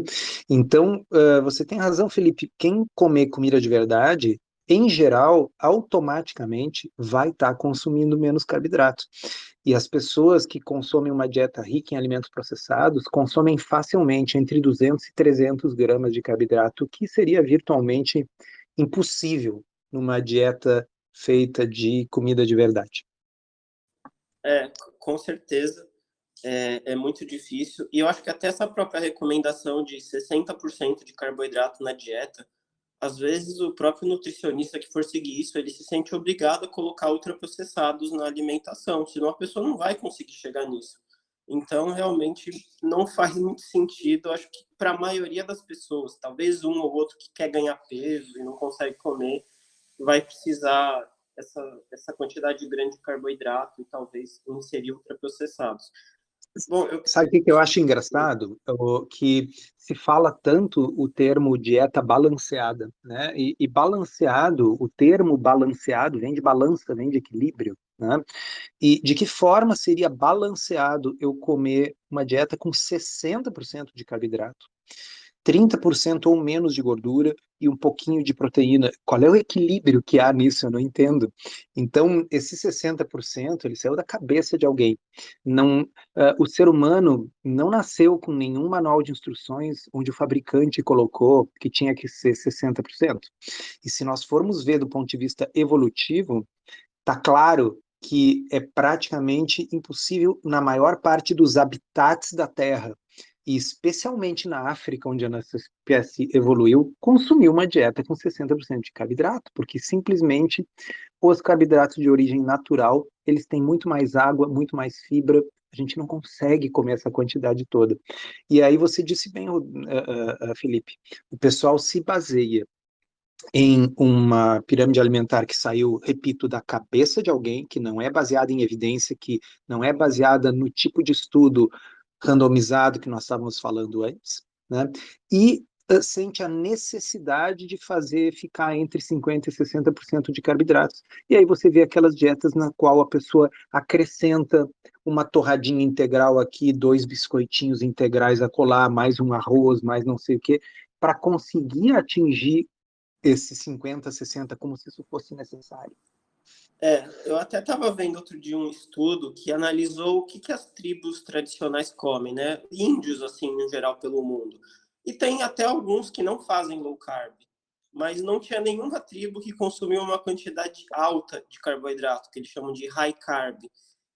Então, você tem razão, Felipe. Quem comer comida de verdade, em geral, automaticamente vai estar consumindo menos carboidrato. E as pessoas que consomem uma dieta rica em alimentos processados consomem facilmente entre 200 e 300 gramas de carboidrato, o que seria virtualmente impossível numa dieta feita de comida de verdade. Com certeza. É muito difícil. E eu acho que até essa própria recomendação de 60% de carboidrato na dieta, às vezes o próprio nutricionista que for seguir isso, ele se sente obrigado a colocar ultraprocessados na alimentação, senão a pessoa não vai conseguir chegar nisso. Então, realmente, não faz muito sentido. Eu acho que para a maioria das pessoas, talvez um ou outro que quer ganhar peso e não consegue comer, vai precisar essa quantidade grande de carboidrato e talvez inserir ultraprocessados. Bom, Sabe o que que eu acho engraçado? Que se fala tanto o termo dieta balanceada, né? E balanceado, o termo balanceado vem de balança, vem de equilíbrio, né? E de que forma seria balanceado eu comer uma dieta com 60% de carboidrato, 30% ou menos de gordura e um pouquinho de proteína? Qual é o equilíbrio que há nisso? Eu não entendo. Então, esse 60%, ele saiu da cabeça de alguém. Não, o ser humano não nasceu com nenhum manual de instruções onde o fabricante colocou que tinha que ser 60%. E se nós formos ver do ponto de vista evolutivo, está claro que é praticamente impossível na maior parte dos habitats da Terra, e especialmente na África, onde a nossa espécie evoluiu, consumir uma dieta com 60% de carboidrato, porque simplesmente os carboidratos de origem natural, eles têm muito mais água, muito mais fibra, a gente não consegue comer essa quantidade toda. E aí você disse bem, Felipe, o pessoal se baseia em uma pirâmide alimentar que saiu, repito, da cabeça de alguém, que não é baseada em evidência, que não é baseada no tipo de estudo randomizado que nós estávamos falando antes, né? E sente a necessidade de fazer ficar entre 50% e 60% de carboidratos. E aí você vê aquelas dietas na qual a pessoa acrescenta uma torradinha integral aqui, 2 biscoitinhos integrais a colar, mais um arroz, mais não sei o quê, para conseguir atingir esse 50, 60, como se isso fosse necessário. eu até estava vendo outro dia um estudo que analisou o que as tribos tradicionais comem, né? Índios, assim, no geral, pelo mundo. E tem até alguns que não fazem low carb, mas não tinha nenhuma tribo que consumiu uma quantidade alta de carboidrato, que eles chamam de high carb.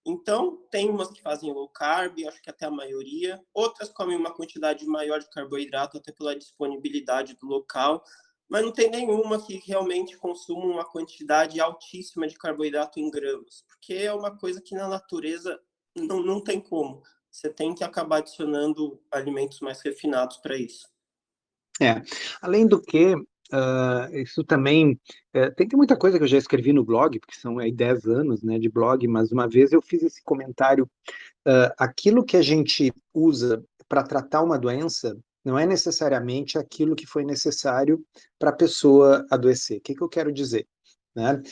Então, tem umas que fazem low carb, acho que até a maioria. Outras comem uma quantidade maior de carboidrato, até pela disponibilidade do local, mas não tem nenhuma que realmente consuma uma quantidade altíssima de carboidrato em gramas, porque é uma coisa que na natureza não tem como. Você tem que acabar adicionando alimentos mais refinados para isso. Além do que, isso também, tem muita coisa que eu já escrevi no blog, porque são aí 10 anos, né, de blog, mas uma vez eu fiz esse comentário, aquilo que a gente usa para tratar uma doença não é necessariamente aquilo que foi necessário para a pessoa adoecer. O que eu quero dizer? Né?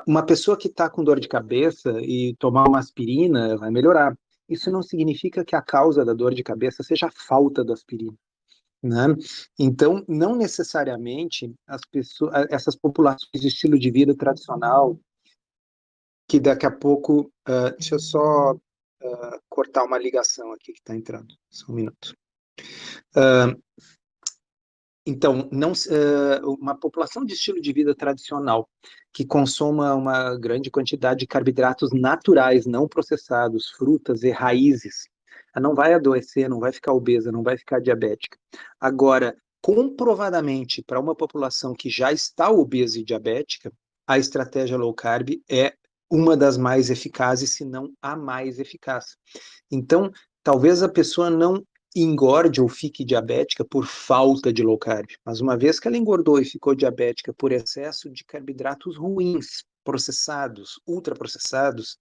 Uma pessoa que está com dor de cabeça e tomar uma aspirina vai melhorar. Isso não significa que a causa da dor de cabeça seja a falta da aspirina, né? Então, não necessariamente as pessoas, essas populações de estilo de vida tradicional, que daqui a pouco, deixa eu só cortar uma ligação aqui que está entrando, só um minuto. Então, não, uma população de estilo de vida tradicional que consoma uma grande quantidade de carboidratos naturais, não processados, frutas e raízes, ela não vai adoecer, não vai ficar obesa, não vai ficar diabética. Agora, comprovadamente, para uma população que já está obesa e diabética, a estratégia low carb é uma das mais eficazes, se não a mais eficaz. Então, talvez a pessoa não engorde ou fique diabética por falta de low carb. Mas uma vez que ela engordou e ficou diabética por excesso de carboidratos ruins, processados, ultraprocessados,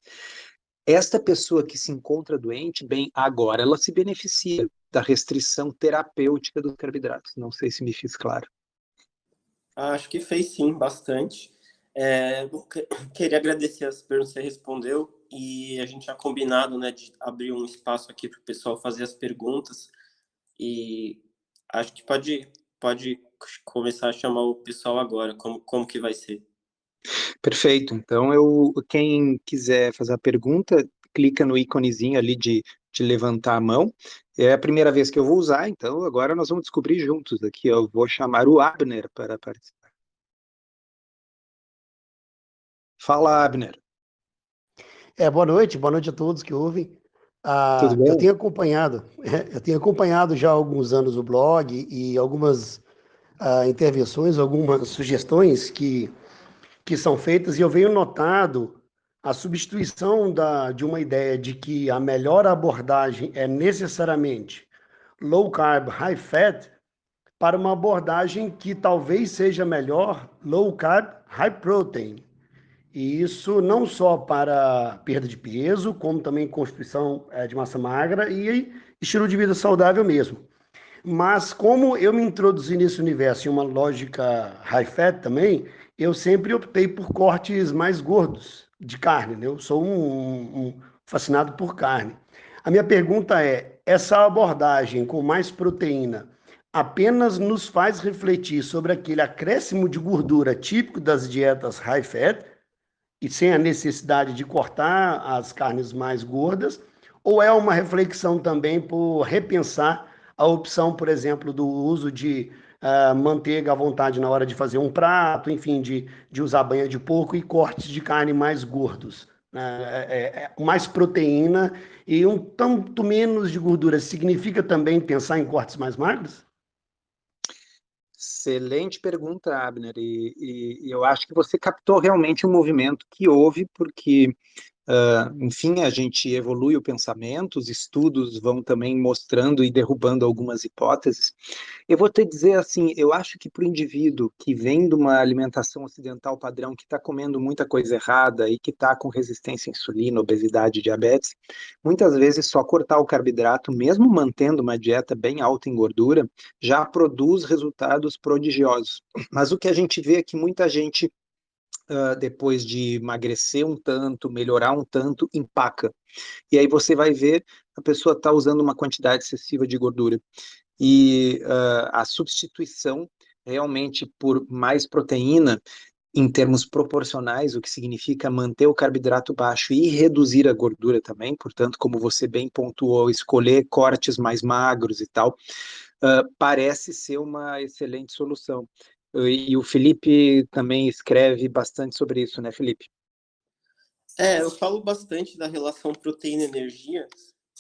esta pessoa que se encontra doente, bem, agora ela se beneficia da restrição terapêutica dos carboidratos. Não sei se me fiz claro. Acho que fez sim, bastante. Queria agradecer as perguntas que você respondeu e a gente tinha combinado, né, de abrir um espaço aqui para o pessoal fazer as perguntas e acho que pode começar a chamar o pessoal agora, como que vai ser. Perfeito. Então, quem quiser fazer a pergunta, clica no íconezinho ali de levantar a mão. É a primeira vez que eu vou usar, então agora nós vamos descobrir juntos aqui. Eu vou chamar o Abner para participar. Fala, Abner. Boa noite a todos que ouvem. Tudo Eu bem? tenho acompanhado, eu tenho acompanhado já há alguns anos o blog e algumas intervenções, algumas sugestões que são feitas, e eu venho notado a substituição de uma ideia de que a melhor abordagem é necessariamente low carb, high fat, para uma abordagem que talvez seja melhor low carb, high protein. E isso não só para perda de peso, como também constituição de massa magra e estilo de vida saudável mesmo. Mas como eu me introduzi nesse universo em uma lógica high fat também, eu sempre optei por cortes mais gordos de carne, né? Eu sou um fascinado por carne. A minha pergunta é: essa abordagem com mais proteína apenas nos faz refletir sobre aquele acréscimo de gordura típico das dietas high fat, e sem a necessidade de cortar as carnes mais gordas, ou é uma reflexão também por repensar a opção, por exemplo, do uso de manteiga à vontade na hora de fazer um prato, enfim, de usar banha de porco e cortes de carne mais gordos, né? Mais proteína e um tanto menos de gordura. Significa também pensar em cortes mais magros? Excelente pergunta, Abner. E eu acho que você captou realmente o movimento que houve, porque enfim, a gente evolui o pensamento, os estudos vão também mostrando e derrubando algumas hipóteses. Eu vou te dizer assim, eu acho que para o indivíduo que vem de uma alimentação ocidental padrão, que está comendo muita coisa errada e que está com resistência à insulina, obesidade, diabetes, muitas vezes só cortar o carboidrato, mesmo mantendo uma dieta bem alta em gordura, já produz resultados prodigiosos. Mas o que a gente vê é que muita gente depois de emagrecer um tanto, melhorar um tanto, empaca. E aí você vai ver a pessoa está usando uma quantidade excessiva de gordura. E a substituição realmente por mais proteína, em termos proporcionais, o que significa manter o carboidrato baixo e reduzir a gordura também, portanto, como você bem pontuou, escolher cortes mais magros e tal, parece ser uma excelente solução. E o Felipe também escreve bastante sobre isso, né, Felipe? Eu falo bastante da relação proteína-energia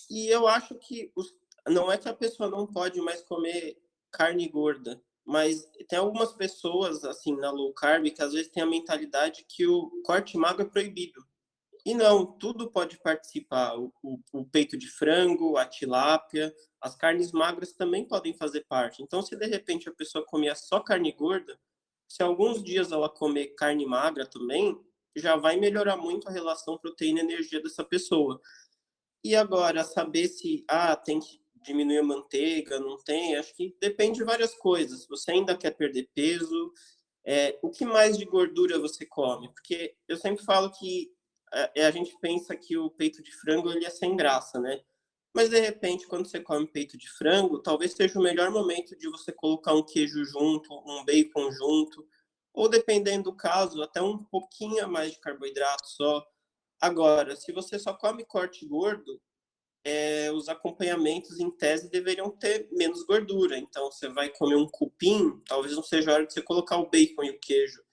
e eu acho que não é que a pessoa não pode mais comer carne gorda, mas tem algumas pessoas, assim, na low carb, que às vezes tem a mentalidade que o corte magro é proibido. E não, tudo pode participar. O peito de frango, a tilápia, as carnes magras também podem fazer parte. Então, se de repente a pessoa comia só carne gorda, se alguns dias ela comer carne magra também, já vai melhorar muito a relação proteína-energia dessa pessoa. E agora, saber se tem que diminuir a manteiga, não tem, acho que depende de várias coisas. Você ainda quer perder peso? O que mais de gordura você come? Porque eu sempre falo que a gente pensa que o peito de frango ele é sem graça, né? Mas de repente, quando você come peito de frango, talvez seja o melhor momento de você colocar um queijo junto, um bacon junto, ou dependendo do caso, até um pouquinho a mais de carboidrato só. Agora, se você só come corte gordo, os acompanhamentos, em tese, deveriam ter menos gordura. Então, você vai comer um cupim, talvez não seja a hora de você colocar o bacon e o queijo.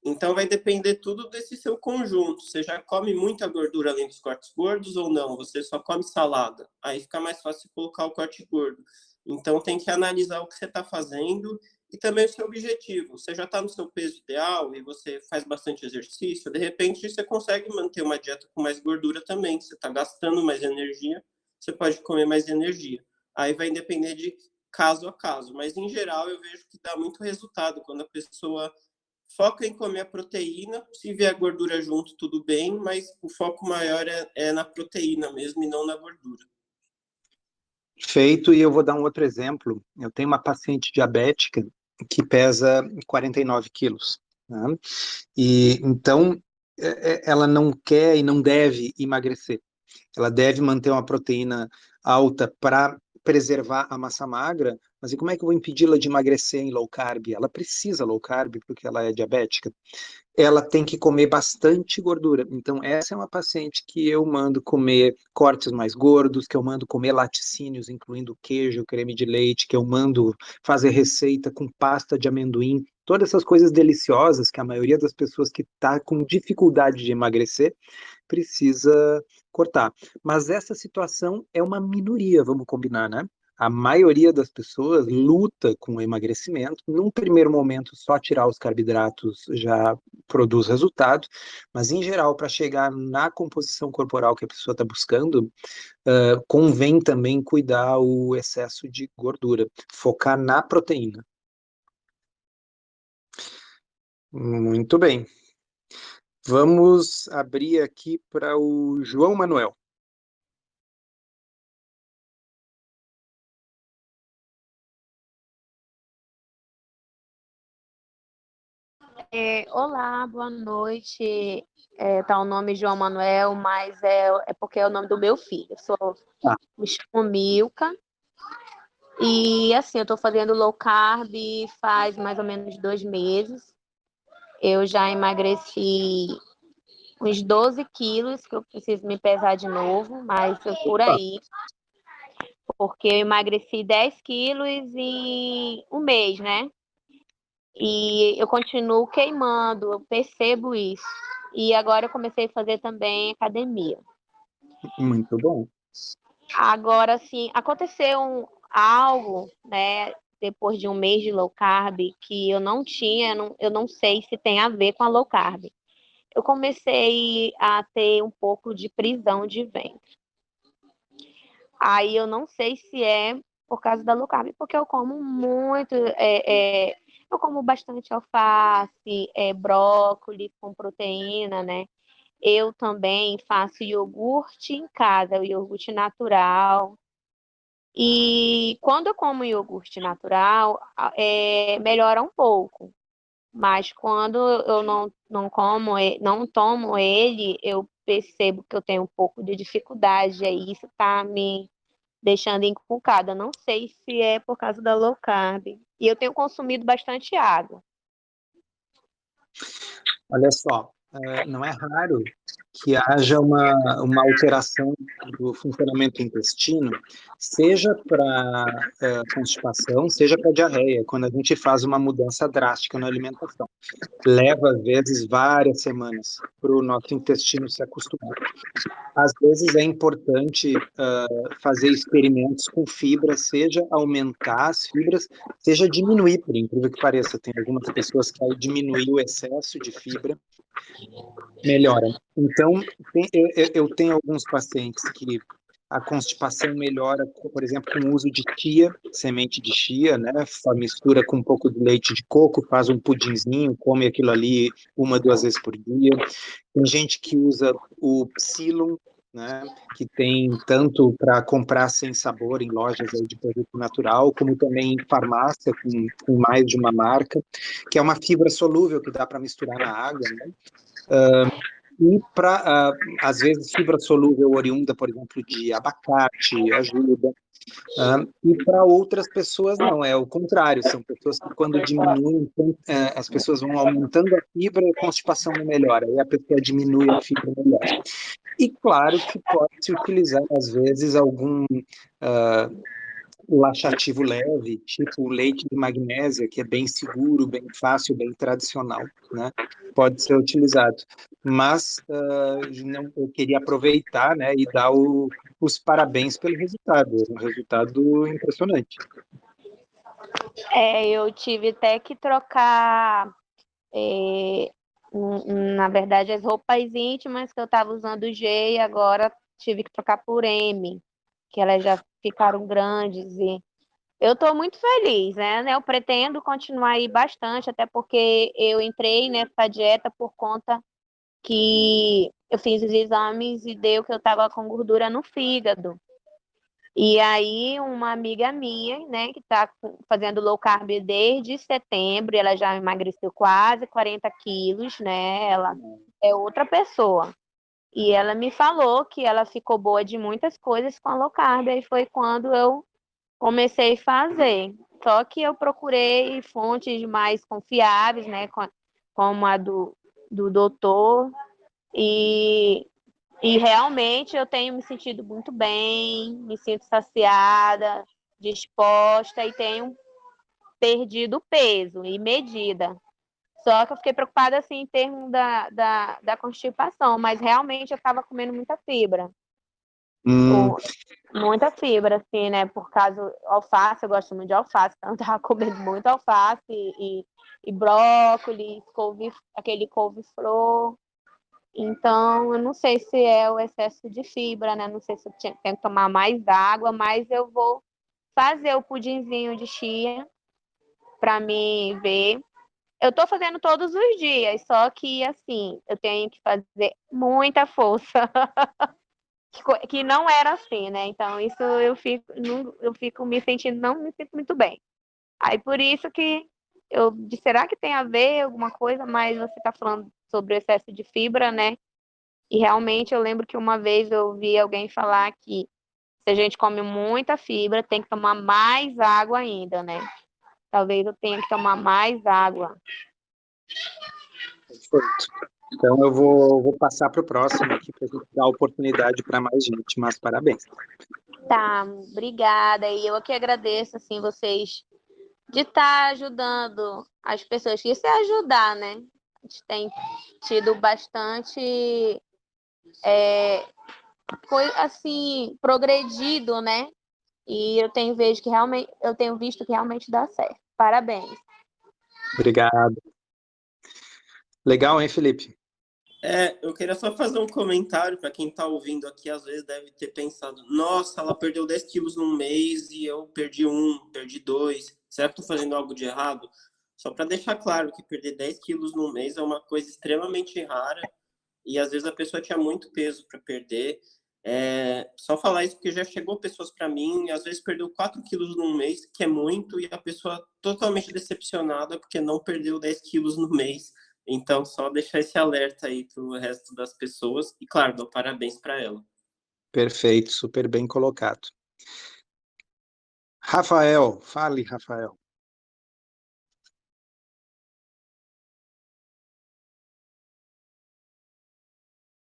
Então, vai depender tudo desse seu conjunto. Você já come muita gordura além dos cortes gordos ou não? Você só come salada. Aí fica mais fácil colocar o corte gordo. Então, tem que analisar o que você está fazendo e também o seu objetivo. Você já está no seu peso ideal e você faz bastante exercício, de repente você consegue manter uma dieta com mais gordura também. Você está gastando mais energia, você pode comer mais energia. Aí vai depender de caso a caso. Mas, em geral, eu vejo que dá muito resultado quando a pessoa foca em comer a proteína. Se vier gordura junto, tudo bem, mas o foco maior é na proteína mesmo e não na gordura. Feito, e eu vou dar um outro exemplo. Eu tenho uma paciente diabética que pesa 49 quilos, né? E então ela não quer e não deve emagrecer. Ela deve manter uma proteína alta para preservar a massa magra, mas e como é que eu vou impedi-la de emagrecer em low carb? Ela precisa low carb porque ela é diabética. Ela tem que comer bastante gordura. Então, essa é uma paciente que eu mando comer cortes mais gordos, que eu mando comer laticínios, incluindo queijo, creme de leite, que eu mando fazer receita com pasta de amendoim, todas essas coisas deliciosas que a maioria das pessoas que está com dificuldade de emagrecer precisa cortar. Mas essa situação é uma minoria, vamos combinar, né? A maioria das pessoas luta com o emagrecimento. Num primeiro momento, só tirar os carboidratos já produz resultado, mas em geral, para chegar na composição corporal que a pessoa está buscando, convém também cuidar o excesso de gordura, focar na proteína. Muito bem. Vamos abrir aqui para o João Manuel. Olá, boa noite. Tá o nome João Manuel, mas é porque é o nome do meu filho. Me chamo Milka. E assim, eu tô fazendo low carb faz mais ou menos 2 meses. Eu já emagreci uns 12 quilos, que eu preciso me pesar de novo, mas por aí. Porque eu emagreci 10 quilos em um mês, né? E eu continuo queimando, eu percebo isso. E agora eu comecei a fazer também academia. Muito bom. Agora, sim, aconteceu algo, né, depois de um mês de low carb, que eu não tinha, eu não sei se tem a ver com a low carb. Eu comecei a ter um pouco de prisão de ventre. Aí eu não sei se é por causa da low carb, porque eu como muito, eu como bastante alface, brócolis com proteína, né? Eu também faço iogurte em casa, o iogurte natural. E quando eu como iogurte natural, melhora um pouco. Mas quando eu não como, não tomo ele, eu percebo que eu tenho um pouco de dificuldade. E isso está me deixando encucada. Não sei se é por causa da low carb. E eu tenho consumido bastante água. Olha só, não é raro que haja uma alteração do funcionamento do intestino, seja para constipação, seja para diarreia, quando a gente faz uma mudança drástica na alimentação. Leva, às vezes, várias semanas para o nosso intestino se acostumar. Às vezes é importante fazer experimentos com fibra, seja aumentar as fibras, seja diminuir, por incrível que pareça. Tem algumas pessoas que ao diminuir o excesso de fibra, melhora. Então, eu tenho alguns pacientes que a constipação melhora, por exemplo, com o uso de chia, semente de chia, né? Mistura com um pouco de leite de coco, faz um pudinzinho, come aquilo ali 1, 2 vezes por dia. Tem gente que usa o psyllium, né? Que tem tanto para comprar sem sabor em lojas aí de produto natural, como também em farmácia com mais de uma marca, que é uma fibra solúvel que dá para misturar na água, né? E para, às vezes, fibra solúvel oriunda, por exemplo, de abacate, ajuda. E para outras pessoas, não, é o contrário. São pessoas que, quando diminuem, as pessoas vão aumentando a fibra e a constipação não melhora. Aí a pessoa diminui a fibra e melhora. E claro que pode se utilizar, às vezes, algum laxativo leve, tipo o leite de magnésia, que é bem seguro, bem fácil, bem tradicional, né? Pode ser utilizado. Mas eu queria aproveitar, né, e dar os parabéns pelo resultado. É um resultado impressionante. Eu tive até que trocar, é, na verdade, as roupas íntimas que eu estava usando G e agora tive que trocar por M, que elas já ficaram grandes e eu estou muito feliz, né? Eu pretendo continuar aí bastante, até porque eu entrei nessa dieta por conta que eu fiz os exames e deu que eu estava com gordura no fígado. E aí, uma amiga minha, né, que está fazendo low carb desde setembro, ela já emagreceu quase 40 quilos, né? Ela é outra pessoa. E ela me falou que ela ficou boa de muitas coisas com a low carb, e foi quando eu comecei a fazer. Só que eu procurei fontes mais confiáveis, né, como a do doutor, e e realmente eu tenho me sentido muito bem, me sinto saciada, disposta e tenho perdido peso e medida. Só que eu fiquei preocupada assim em termos da constipação, mas realmente eu estava comendo muita fibra. Hum, Muita fibra, assim, né? Por causa alface, eu gosto muito de alface, então eu estava comendo muito alface e brócolis, aquele couve-flor. Então, eu não sei se é o excesso de fibra, né? Não sei se eu tenho que tomar mais água, mas eu vou fazer o pudinzinho de chia para me ver. Eu estou fazendo todos os dias, só que assim, eu tenho que fazer muita força, que não era assim, né? Então, isso eu fico me sentindo, não me sinto muito bem. Aí, por isso que eu disse, será que tem a ver alguma coisa? Mas você está falando sobre o excesso de fibra, né? E realmente eu lembro que uma vez eu ouvi alguém falar que se a gente come muita fibra, tem que tomar mais água ainda, né? Talvez eu tenha que tomar mais água. perfeito. Então eu vou passar para o próximo aqui para a gente dar oportunidade para mais gente, mas parabéns. Tá, obrigada. E eu aqui agradeço, assim, vocês de estar ajudando as pessoas. Isso é ajudar, né? A gente tem tido bastante, assim, progredido, né? E eu tenho visto que realmente dá certo. Parabéns. Obrigado. Legal, hein, Felipe? Eu queria só fazer um comentário para quem está ouvindo aqui, às vezes deve ter pensado, nossa, ela perdeu 10 quilos num mês e eu perdi um, perdi dois, será que estou fazendo algo de errado? Só para deixar claro que perder 10 quilos num mês é uma coisa extremamente rara e às vezes a pessoa tinha muito peso para perder. Só falar isso porque já chegou pessoas para mim e às vezes perdeu 4 quilos num mês, que é muito, e a pessoa totalmente decepcionada porque não perdeu 10 quilos no mês. Então, só deixar esse alerta aí para o resto das pessoas. E, claro, dou parabéns para ela. Perfeito, super bem colocado. Rafael, fale, Rafael.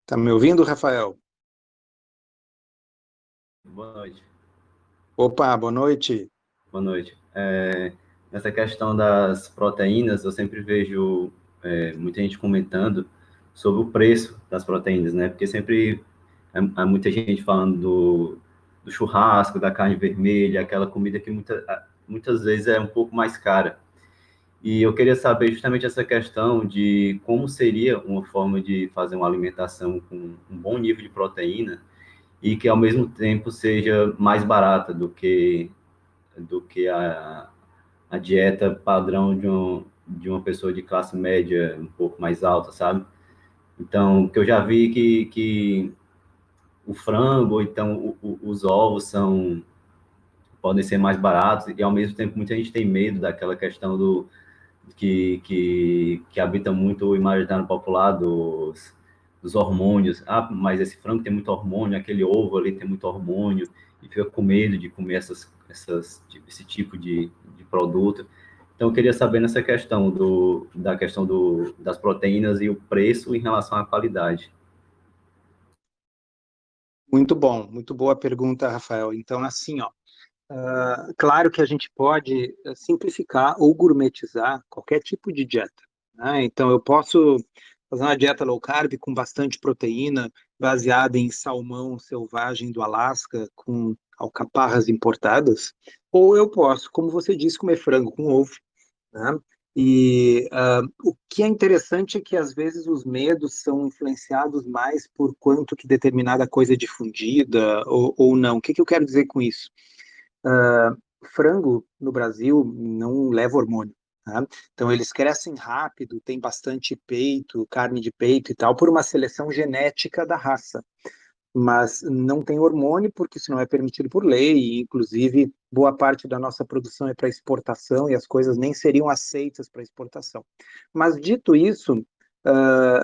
Tá me ouvindo, Rafael? Boa noite. Opa, boa noite. Boa noite. Nessa questão das proteínas, eu sempre vejo muita gente comentando sobre o preço das proteínas, né? Porque sempre há muita gente falando do churrasco, da carne vermelha, aquela comida que muitas vezes é um pouco mais cara. E eu queria saber justamente essa questão de como seria uma forma de fazer uma alimentação com um bom nível de proteína e que ao mesmo tempo seja mais barata do que a dieta padrão de uma pessoa de classe média um pouco mais alta, sabe? Então, que eu já vi que o frango, ou então os ovos podem ser mais baratos e ao mesmo tempo muita gente tem medo daquela questão que habita muito o imaginário popular dos hormônios. Ah, mas esse frango tem muito hormônio, aquele ovo ali tem muito hormônio, e fica com medo de comer esse tipo de produto. Então, eu queria saber nessa questão da questão das proteínas e o preço em relação à qualidade. Muito bom, muito boa pergunta, Rafael. Então, assim, ó, claro que a gente pode simplificar ou gourmetizar qualquer tipo de dieta, né? Então, eu posso fazer uma dieta low carb com bastante proteína, baseada em salmão selvagem do Alasca com alcaparras importadas, ou eu posso, como você disse, comer frango com ovo, né? E o que é interessante é que às vezes os medos são influenciados mais por quanto que determinada coisa é difundida ou não. O que que eu quero dizer com isso? Frango no Brasil não leva hormônio, tá? Então eles crescem rápido, tem bastante peito, carne de peito e tal, por uma seleção genética da raça, mas não tem hormônio porque isso não é permitido por lei, e inclusive boa parte da nossa produção é para exportação e as coisas nem seriam aceitas para exportação. Mas dito isso,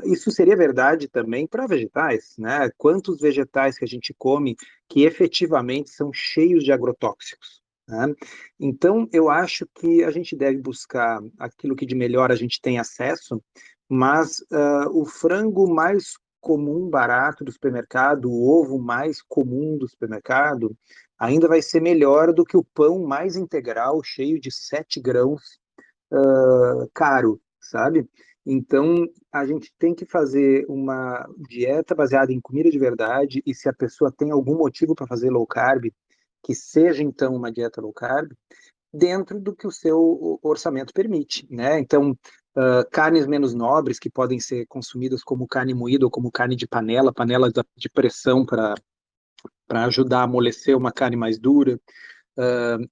isso seria verdade também para vegetais, né? Quantos vegetais que a gente come que efetivamente são cheios de agrotóxicos, né? Então, eu acho que a gente deve buscar aquilo que de melhor a gente tem acesso, mas o frango mais comum, barato do supermercado, o ovo mais comum do supermercado, ainda vai ser melhor do que o pão mais integral, cheio de 7 grãos, caro, sabe? Então, a gente tem que fazer uma dieta baseada em comida de verdade, e se a pessoa tem algum motivo para fazer low carb, que seja então uma dieta low carb, dentro do que o seu orçamento permite, né? Então, carnes menos nobres que podem ser consumidas como carne moída ou como carne de panela, de pressão para ajudar a amolecer uma carne mais dura, uh,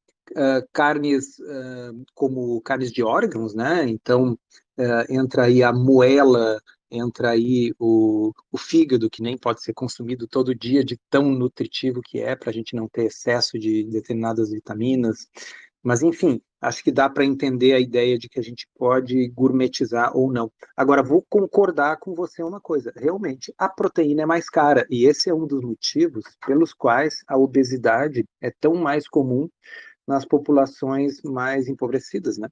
carnes como carnes de órgãos, né? Então, entra aí a moela, entra aí o fígado, que nem pode ser consumido todo dia, de tão nutritivo que é, para a gente não ter excesso de determinadas vitaminas. Mas, enfim, acho que dá para entender a ideia de que a gente pode gourmetizar ou não. Agora, vou concordar com você uma coisa: realmente, a proteína é mais cara, e esse é um dos motivos pelos quais a obesidade é tão mais comum nas populações mais empobrecidas, né?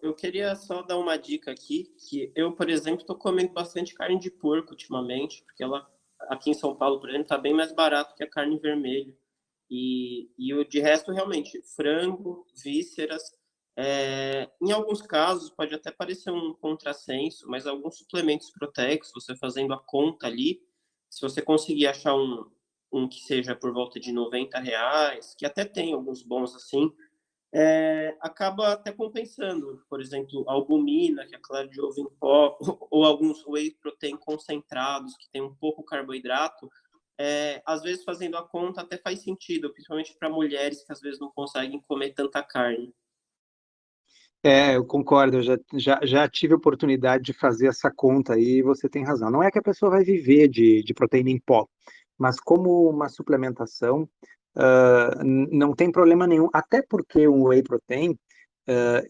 Eu queria só dar uma dica aqui, que eu, por exemplo, estou comendo bastante carne de porco ultimamente, porque ela, aqui em São Paulo, por exemplo, está bem mais barato que a carne vermelha. E o de resto, realmente, frango, vísceras, em alguns casos pode até parecer um contrassenso, mas alguns suplementos proteicos, você fazendo a conta ali, se você conseguir achar um que seja por volta de R$ 90, que até tem alguns bons assim, acaba até compensando. Por exemplo, albumina, que é clara de ovo em pó, ou alguns whey protein concentrados, que tem um pouco carboidrato, às vezes fazendo a conta até faz sentido, principalmente para mulheres que às vezes não conseguem comer tanta carne. Eu concordo, eu já tive a oportunidade de fazer essa conta aí, e você tem razão. Não é que a pessoa vai viver de proteína em pó, mas como uma suplementação, não tem problema nenhum, até porque o whey protein,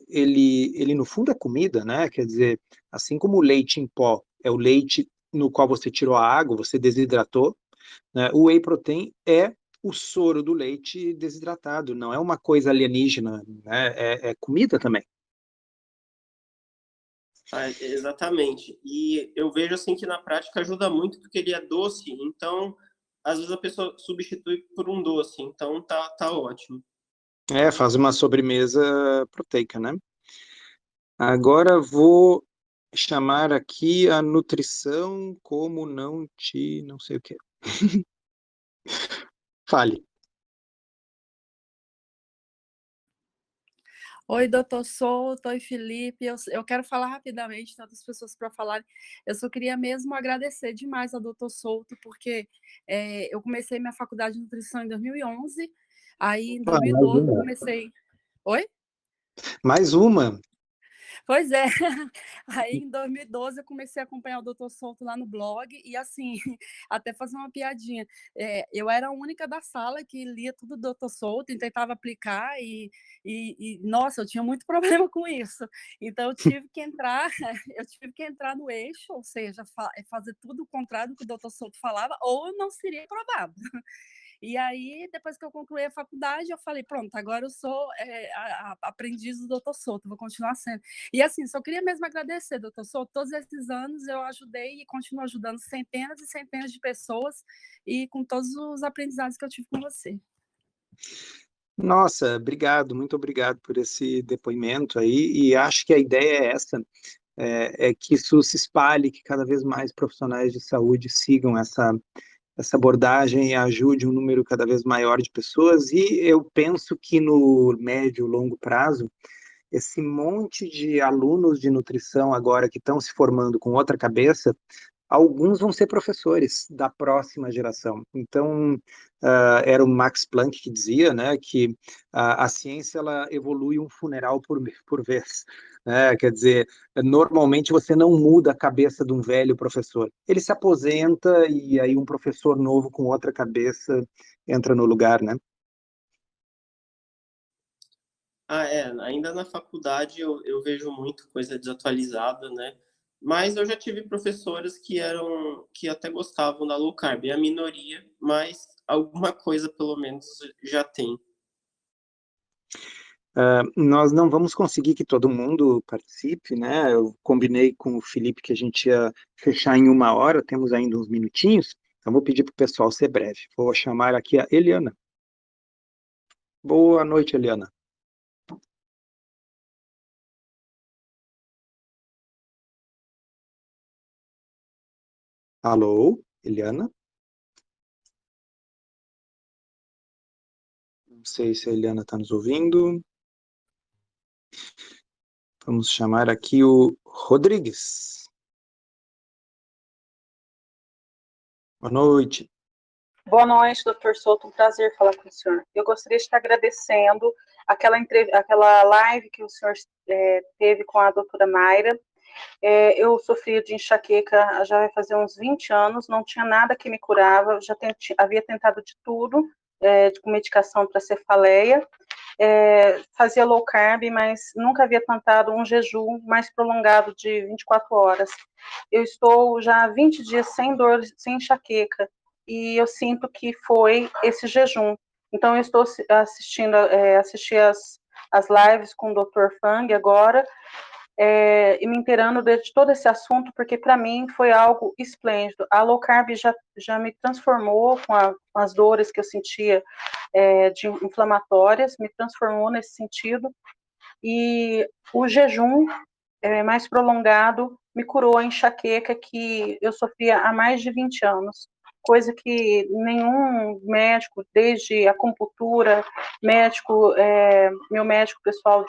ele no fundo é comida, né? Quer dizer, assim como o leite em pó é o leite no qual você tirou a água, você desidratou, né? O whey protein é o soro do leite desidratado, não é uma coisa alienígena, né? É comida também. Exatamente. E eu vejo assim que na prática ajuda muito porque ele é doce, então às vezes a pessoa substitui por um doce, então tá ótimo. Faz uma sobremesa proteica, né? Agora vou chamar aqui a nutrição como não sei o que. Fale. Oi, doutor Souto, oi, Felipe. Eu quero falar rapidamente, tantas pessoas para falarem. Eu só queria mesmo agradecer demais ao doutor Souto, porque eu comecei minha faculdade de nutrição em 2011, aí em Mais 2012 eu uma. comecei... Oi? Mais uma. Pois é, aí em 2012 eu comecei a acompanhar o doutor Souto lá no blog e assim, até fazer uma piadinha, eu era a única da sala que lia tudo do doutor Souto e tentava aplicar nossa, eu tinha muito problema com isso, então eu tive que entrar, eu tive que entrar no eixo, ou seja, fazer tudo o contrário do que o doutor Souto falava, ou eu não seria aprovado. E aí, depois que eu concluí a faculdade, eu falei, pronto, agora eu sou aprendiz do Dr. Souto, vou continuar sendo. E assim, só queria mesmo agradecer, Dr. Souto, todos esses anos eu ajudei e continuo ajudando centenas e centenas de pessoas e com todos os aprendizados que eu tive com você. Nossa, obrigado, muito obrigado por esse depoimento aí, e acho que a ideia é essa, é que isso se espalhe, que cada vez mais profissionais de saúde sigam essa abordagem e ajude um número cada vez maior de pessoas, e eu penso que no médio e longo prazo, esse monte de alunos de nutrição agora que estão se formando com outra cabeça, alguns vão ser professores da próxima geração. Então, era o Max Planck que dizia, né, que a ciência ela evolui um funeral por vez. Né? Quer dizer, normalmente você não muda a cabeça de um velho professor. Ele se aposenta e aí um professor novo com outra cabeça entra no lugar, né? Ainda na faculdade eu vejo muito coisa desatualizada, né? Mas eu já tive professores que até gostavam da low carb, é a minoria, mas alguma coisa pelo menos já tem. Nós não vamos conseguir que todo mundo participe, né? Eu combinei com o Felipe que a gente ia fechar em 1 hora, temos ainda uns minutinhos, então vou pedir para o pessoal ser breve. Vou chamar aqui a Eliana. Boa noite, Eliana. Alô, Eliana? Não sei se a Eliana está nos ouvindo. Vamos chamar aqui o Rodrigues. Boa noite. Boa noite, doutor Souto. Um prazer falar com o senhor. Eu gostaria de estar agradecendo aquela live que o senhor teve com a doutora Mayra. Eu sofri de enxaqueca já vai fazer uns 20 anos, não tinha nada que me curava, havia tentado de tudo, com medicação para cefaleia, fazia low carb, mas nunca havia tentado um jejum mais prolongado de 24 horas. Eu estou já há 20 dias sem dor, sem enxaqueca, e eu sinto que foi esse jejum. Então, eu estou assisti as lives com o Dr. Fang agora, e me inteirando de todo esse assunto, porque para mim foi algo esplêndido. A low carb já me transformou com as dores que eu sentia de inflamatórias, me transformou nesse sentido, e o jejum mais prolongado me curou a enxaqueca que eu sofria há mais de 20 anos, coisa que nenhum médico, desde acupuntura, meu médico pessoal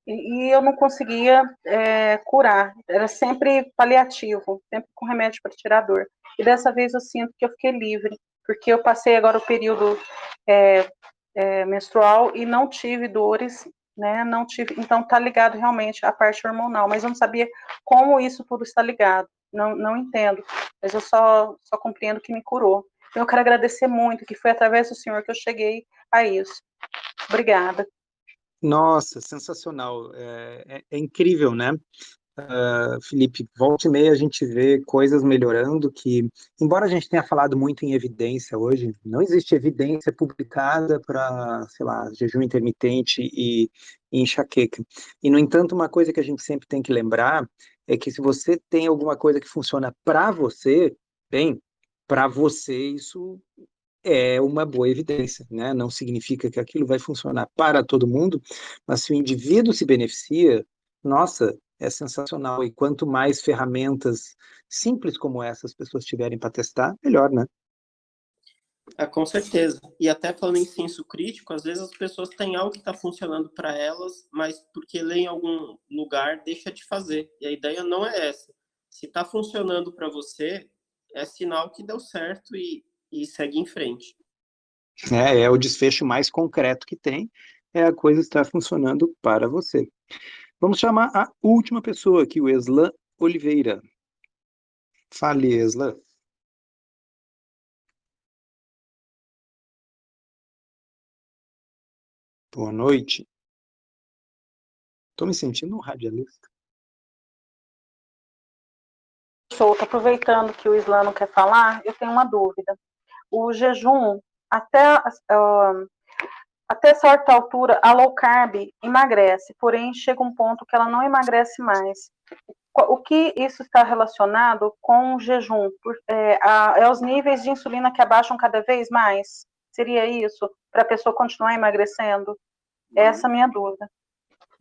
e eu não conseguia curar, era sempre paliativo, sempre com remédio para tirar dor. E dessa vez eu sinto que eu fiquei livre, porque eu passei agora o período menstrual e não tive dores, né? Não tive, então tá ligado realmente à parte hormonal, mas eu não sabia como isso tudo está ligado, não entendo, mas eu só compreendo que me curou. Então eu quero agradecer muito, que foi através do senhor que eu cheguei a isso. Obrigada. Nossa, sensacional. É incrível, né? Felipe, volta e meia a gente vê coisas melhorando que, embora a gente tenha falado muito em evidência hoje, não existe evidência publicada para, sei lá, jejum intermitente e enxaqueca. E, no entanto, uma coisa que a gente sempre tem que lembrar é que se você tem alguma coisa que funciona para você, bem, para você isso é uma boa evidência, né? Não significa que aquilo vai funcionar para todo mundo, mas se o indivíduo se beneficia, nossa, é sensacional. E quanto mais ferramentas simples como essas pessoas tiverem para testar, melhor, né? Com certeza. E até falando em senso crítico, às vezes as pessoas têm algo que está funcionando para elas, mas porque lê em algum lugar, deixa de fazer. E a ideia não é essa. Se está funcionando para você, é sinal que deu certo e segue em frente. É o desfecho mais concreto que tem, é a coisa estar funcionando para você. Vamos chamar a última pessoa aqui, o Eslan Oliveira. Fale, Eslan. Boa noite. Estou me sentindo um radialista. Souto, aproveitando que o Islan não quer falar, eu tenho uma dúvida. O jejum, até certa altura, a low carb emagrece, porém chega um ponto que ela não emagrece mais. O que isso está relacionado com o jejum? É os níveis de insulina que abaixam cada vez mais? Seria isso? Para a pessoa continuar emagrecendo? Essa é a minha dúvida.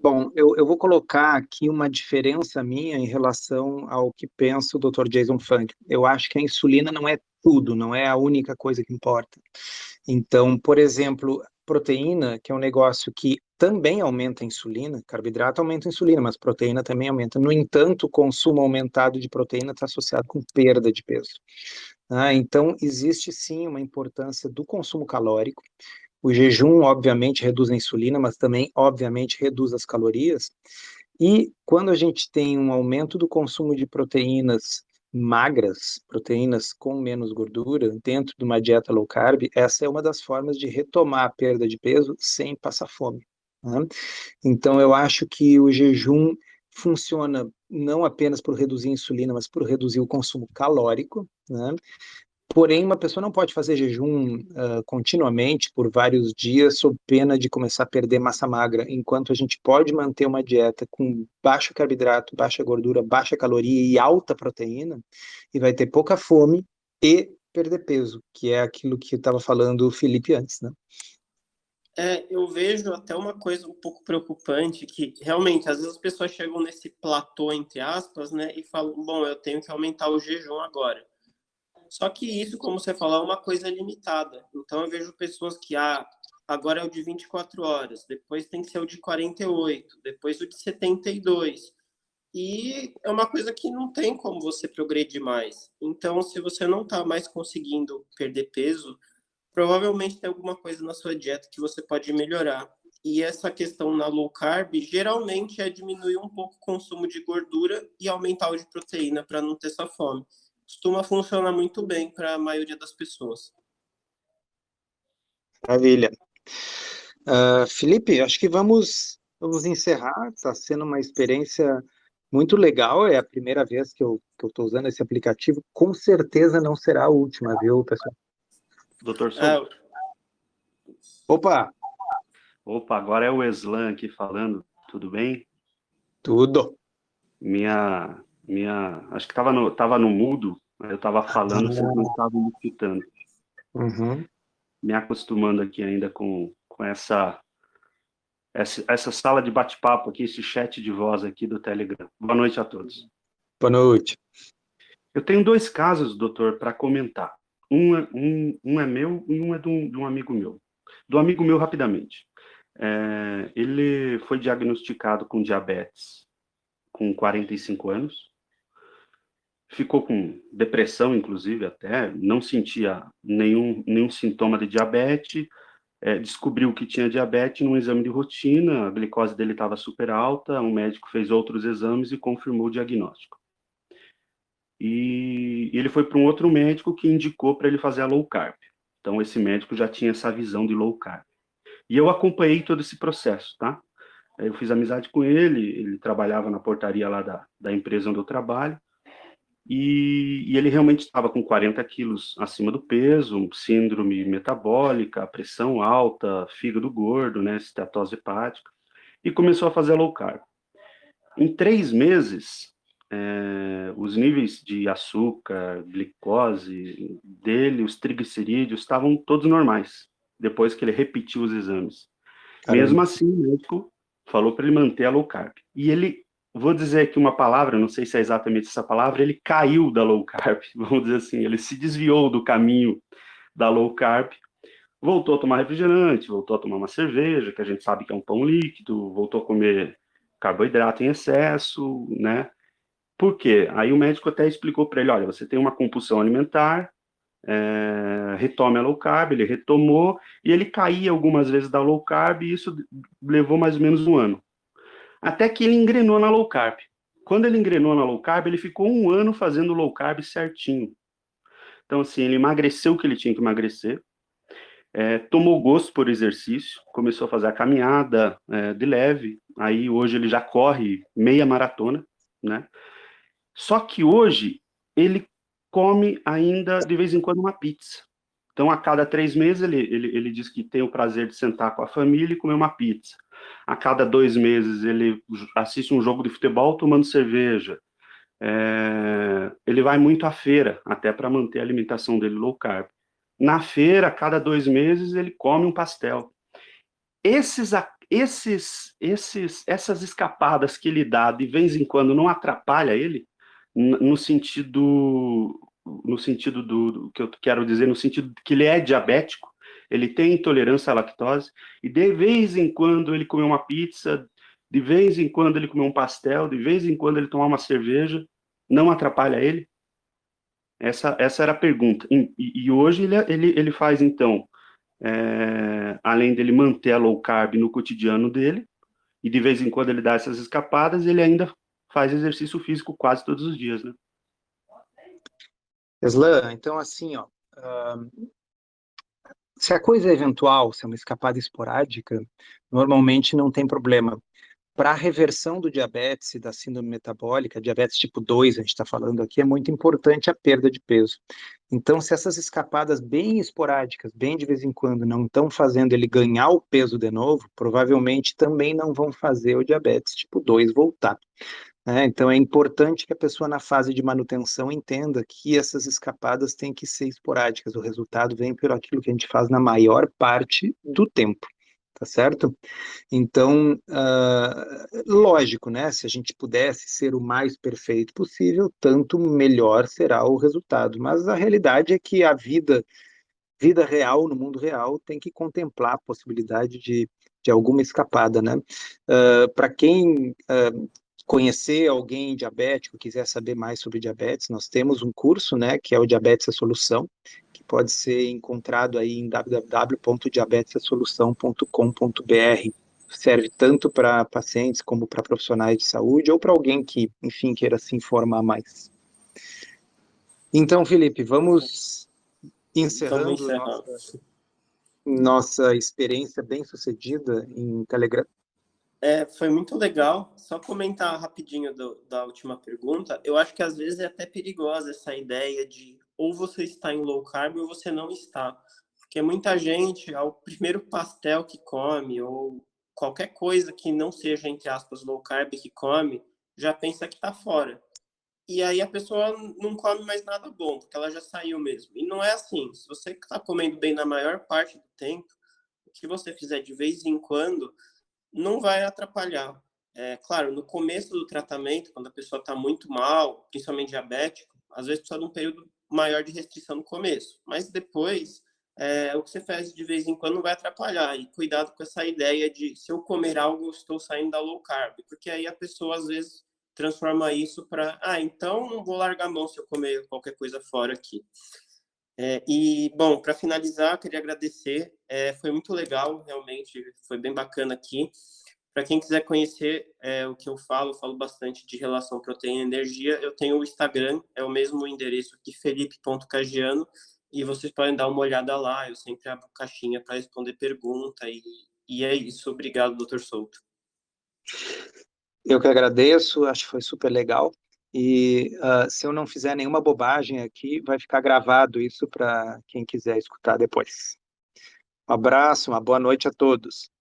Bom, eu vou colocar aqui uma diferença minha em relação ao que pensa o Dr. Jason Funk. Eu acho que a insulina não é tudo, não é a única coisa que importa. Então, por exemplo, proteína, que é um negócio que também aumenta a insulina, carboidrato aumenta a insulina, mas proteína também aumenta. No entanto, o consumo aumentado de proteína está associado com perda de peso. Então, existe sim uma importância do consumo calórico. O jejum, obviamente, reduz a insulina, mas também, obviamente, reduz as calorias. E quando a gente tem um aumento do consumo de proteínas magras, proteínas com menos gordura, dentro de uma dieta low carb, essa é uma das formas de retomar a perda de peso sem passar fome, né? Então, eu acho que o jejum funciona não apenas por reduzir a insulina, mas por reduzir o consumo calórico, né? Porém, uma pessoa não pode fazer jejum continuamente por vários dias sob pena de começar a perder massa magra, enquanto a gente pode manter uma dieta com baixo carboidrato, baixa gordura, baixa caloria e alta proteína, e vai ter pouca fome e perder peso, que é aquilo que estava falando o Felipe antes, né? Eu vejo até uma coisa um pouco preocupante, que realmente, às vezes as pessoas chegam nesse platô, entre aspas, né, e falam, bom, eu tenho que aumentar o jejum agora. Só que isso, como você falou, é uma coisa limitada. Então, eu vejo pessoas que, agora é o de 24 horas, depois tem que ser o de 48, depois o de 72. E é uma coisa que não tem como você progredir mais. Então, se você não está mais conseguindo perder peso, provavelmente tem alguma coisa na sua dieta que você pode melhorar. E essa questão na low carb, geralmente é diminuir um pouco o consumo de gordura e aumentar o de proteína para não ter essa fome. Costuma funcionar muito bem para a maioria das pessoas. Maravilha. Felipe, acho que vamos encerrar. Está sendo uma experiência muito legal. É a primeira vez que eu estou usando esse aplicativo. Com certeza não será a última, viu, pessoal? Doutor Souto. Opa! Opa, agora é o Eslan aqui falando. Tudo bem? Tudo. Acho que tava no mudo, eu estava falando, vocês não estavam me escutando. Uhum. Me acostumando aqui ainda com essa sala de bate-papo aqui, esse chat de voz aqui do Telegram. Boa noite a todos. Boa noite. Eu tenho 2 casos, doutor, para comentar. Um é meu e um é de um amigo meu. Do amigo meu, rapidamente. Ele foi diagnosticado com diabetes com 45 anos. Ficou com depressão, inclusive, até. Não sentia nenhum sintoma de diabetes. Descobriu que tinha diabetes num exame de rotina. A glicose dele estava super alta. Um médico fez outros exames e confirmou o diagnóstico. E ele foi para um outro médico que indicou para ele fazer a low carb. Então, esse médico já tinha essa visão de low carb. E eu acompanhei todo esse processo, tá? Eu fiz amizade com ele trabalhava na portaria lá da empresa onde eu trabalho, e ele realmente estava com 40 quilos acima do peso, síndrome metabólica, pressão alta, fígado gordo, né, esteatose hepática, e começou a fazer a low carb. Em 3 meses, os níveis de açúcar, glicose dele, os triglicerídeos, estavam todos normais, depois que ele repetiu os exames. Caramba. Mesmo assim, o médico falou para ele manter a low carb. E ele, vou dizer aqui uma palavra, não sei se é exatamente essa palavra, ele caiu da low carb, vamos dizer assim, ele se desviou do caminho da low carb, voltou a tomar refrigerante, voltou a tomar uma cerveja, que a gente sabe que é um pão líquido, voltou a comer carboidrato em excesso, né? Por quê? Aí o médico até explicou para ele, olha, você tem uma compulsão alimentar, retome a low carb, ele retomou, e ele caía algumas vezes da low carb, e isso levou mais ou menos 1 ano. Até que ele engrenou na low carb. Quando ele engrenou na low carb, ele ficou 1 ano fazendo low carb certinho. Então, assim, ele emagreceu o que ele tinha que emagrecer, tomou gosto por exercício, começou a fazer a caminhada de leve, aí hoje ele já corre meia maratona, né? Só que hoje ele come ainda, de vez em quando, uma pizza. Então, a cada 3 meses, ele diz que tem o prazer de sentar com a família e comer uma pizza. A cada 2 meses, ele assiste um jogo de futebol tomando cerveja. Ele vai muito à feira, até para manter a alimentação dele low carb. Na feira, a cada 2 meses, ele come um pastel. Essas escapadas que ele dá de vez em quando não atrapalha ele, no sentido do que eu quero dizer, no sentido que ele é diabético, ele tem intolerância à lactose, e de vez em quando ele come uma pizza, de vez em quando ele come um pastel, de vez em quando ele tomar uma cerveja, não atrapalha ele? Essa era a pergunta. E hoje ele faz, então, além dele manter a low carb no cotidiano dele, e de vez em quando ele dá essas escapadas, ele ainda faz exercício físico quase todos os dias, né? Eslan, então assim, ó, se a coisa é eventual, se é uma escapada esporádica, normalmente não tem problema. Para a reversão do diabetes e da síndrome metabólica, diabetes tipo 2, a gente está falando aqui, é muito importante a perda de peso. Então, se essas escapadas bem esporádicas, bem de vez em quando, não estão fazendo ele ganhar o peso de novo, provavelmente também não vão fazer o diabetes tipo 2 voltar. Então, é importante que a pessoa, na fase de manutenção, entenda que essas escapadas têm que ser esporádicas. O resultado vem por aquilo que a gente faz na maior parte do tempo, tá certo? Então, lógico, né? Se a gente pudesse ser o mais perfeito possível, tanto melhor será o resultado. Mas a realidade é que a vida real, no mundo real, tem que contemplar a possibilidade de alguma escapada, né? Para quem conhecer alguém diabético, quiser saber mais sobre diabetes, nós temos um curso, né, que é o Diabetes é Solução, que pode ser encontrado aí em www.diabetesasolução.com.br. Serve tanto para pacientes como para profissionais de saúde ou para alguém que, enfim, queira se informar mais. Então, Felipe, vamos encerrando nossa experiência bem-sucedida em Telegram. Foi muito legal. Só comentar rapidinho da última pergunta. Eu acho que às vezes é até perigosa essa ideia de ou você está em low carb ou você não está. Porque muita gente, ao primeiro pastel que come, ou qualquer coisa que não seja, entre aspas, low carb que come, já pensa que está fora. E aí a pessoa não come mais nada bom, porque ela já saiu mesmo. E não é assim. Se você está comendo bem na maior parte do tempo, o que você fizer de vez em quando não vai atrapalhar. Claro, no começo do tratamento, quando a pessoa está muito mal, principalmente diabético, às vezes precisa de um período maior de restrição no começo. Mas depois, o que você faz de vez em quando não vai atrapalhar. E cuidado com essa ideia de, se eu comer algo, eu estou saindo da low carb. Porque aí a pessoa, às vezes, transforma isso para, então não vou largar a mão se eu comer qualquer coisa fora aqui. E, bom, para finalizar, queria agradecer. Foi muito legal, realmente, foi bem bacana aqui. Para quem quiser conhecer o que eu falo bastante de relação proteína e energia. Eu tenho o Instagram, é o mesmo endereço aqui, felipe.cagiano, e vocês podem dar uma olhada lá. Eu sempre abro caixinha para responder pergunta, e é isso. Obrigado, Dr. Souto. Eu que agradeço, acho que foi super legal. E se eu não fizer nenhuma bobagem aqui, vai ficar gravado isso para quem quiser escutar depois. Um abraço, uma boa noite a todos.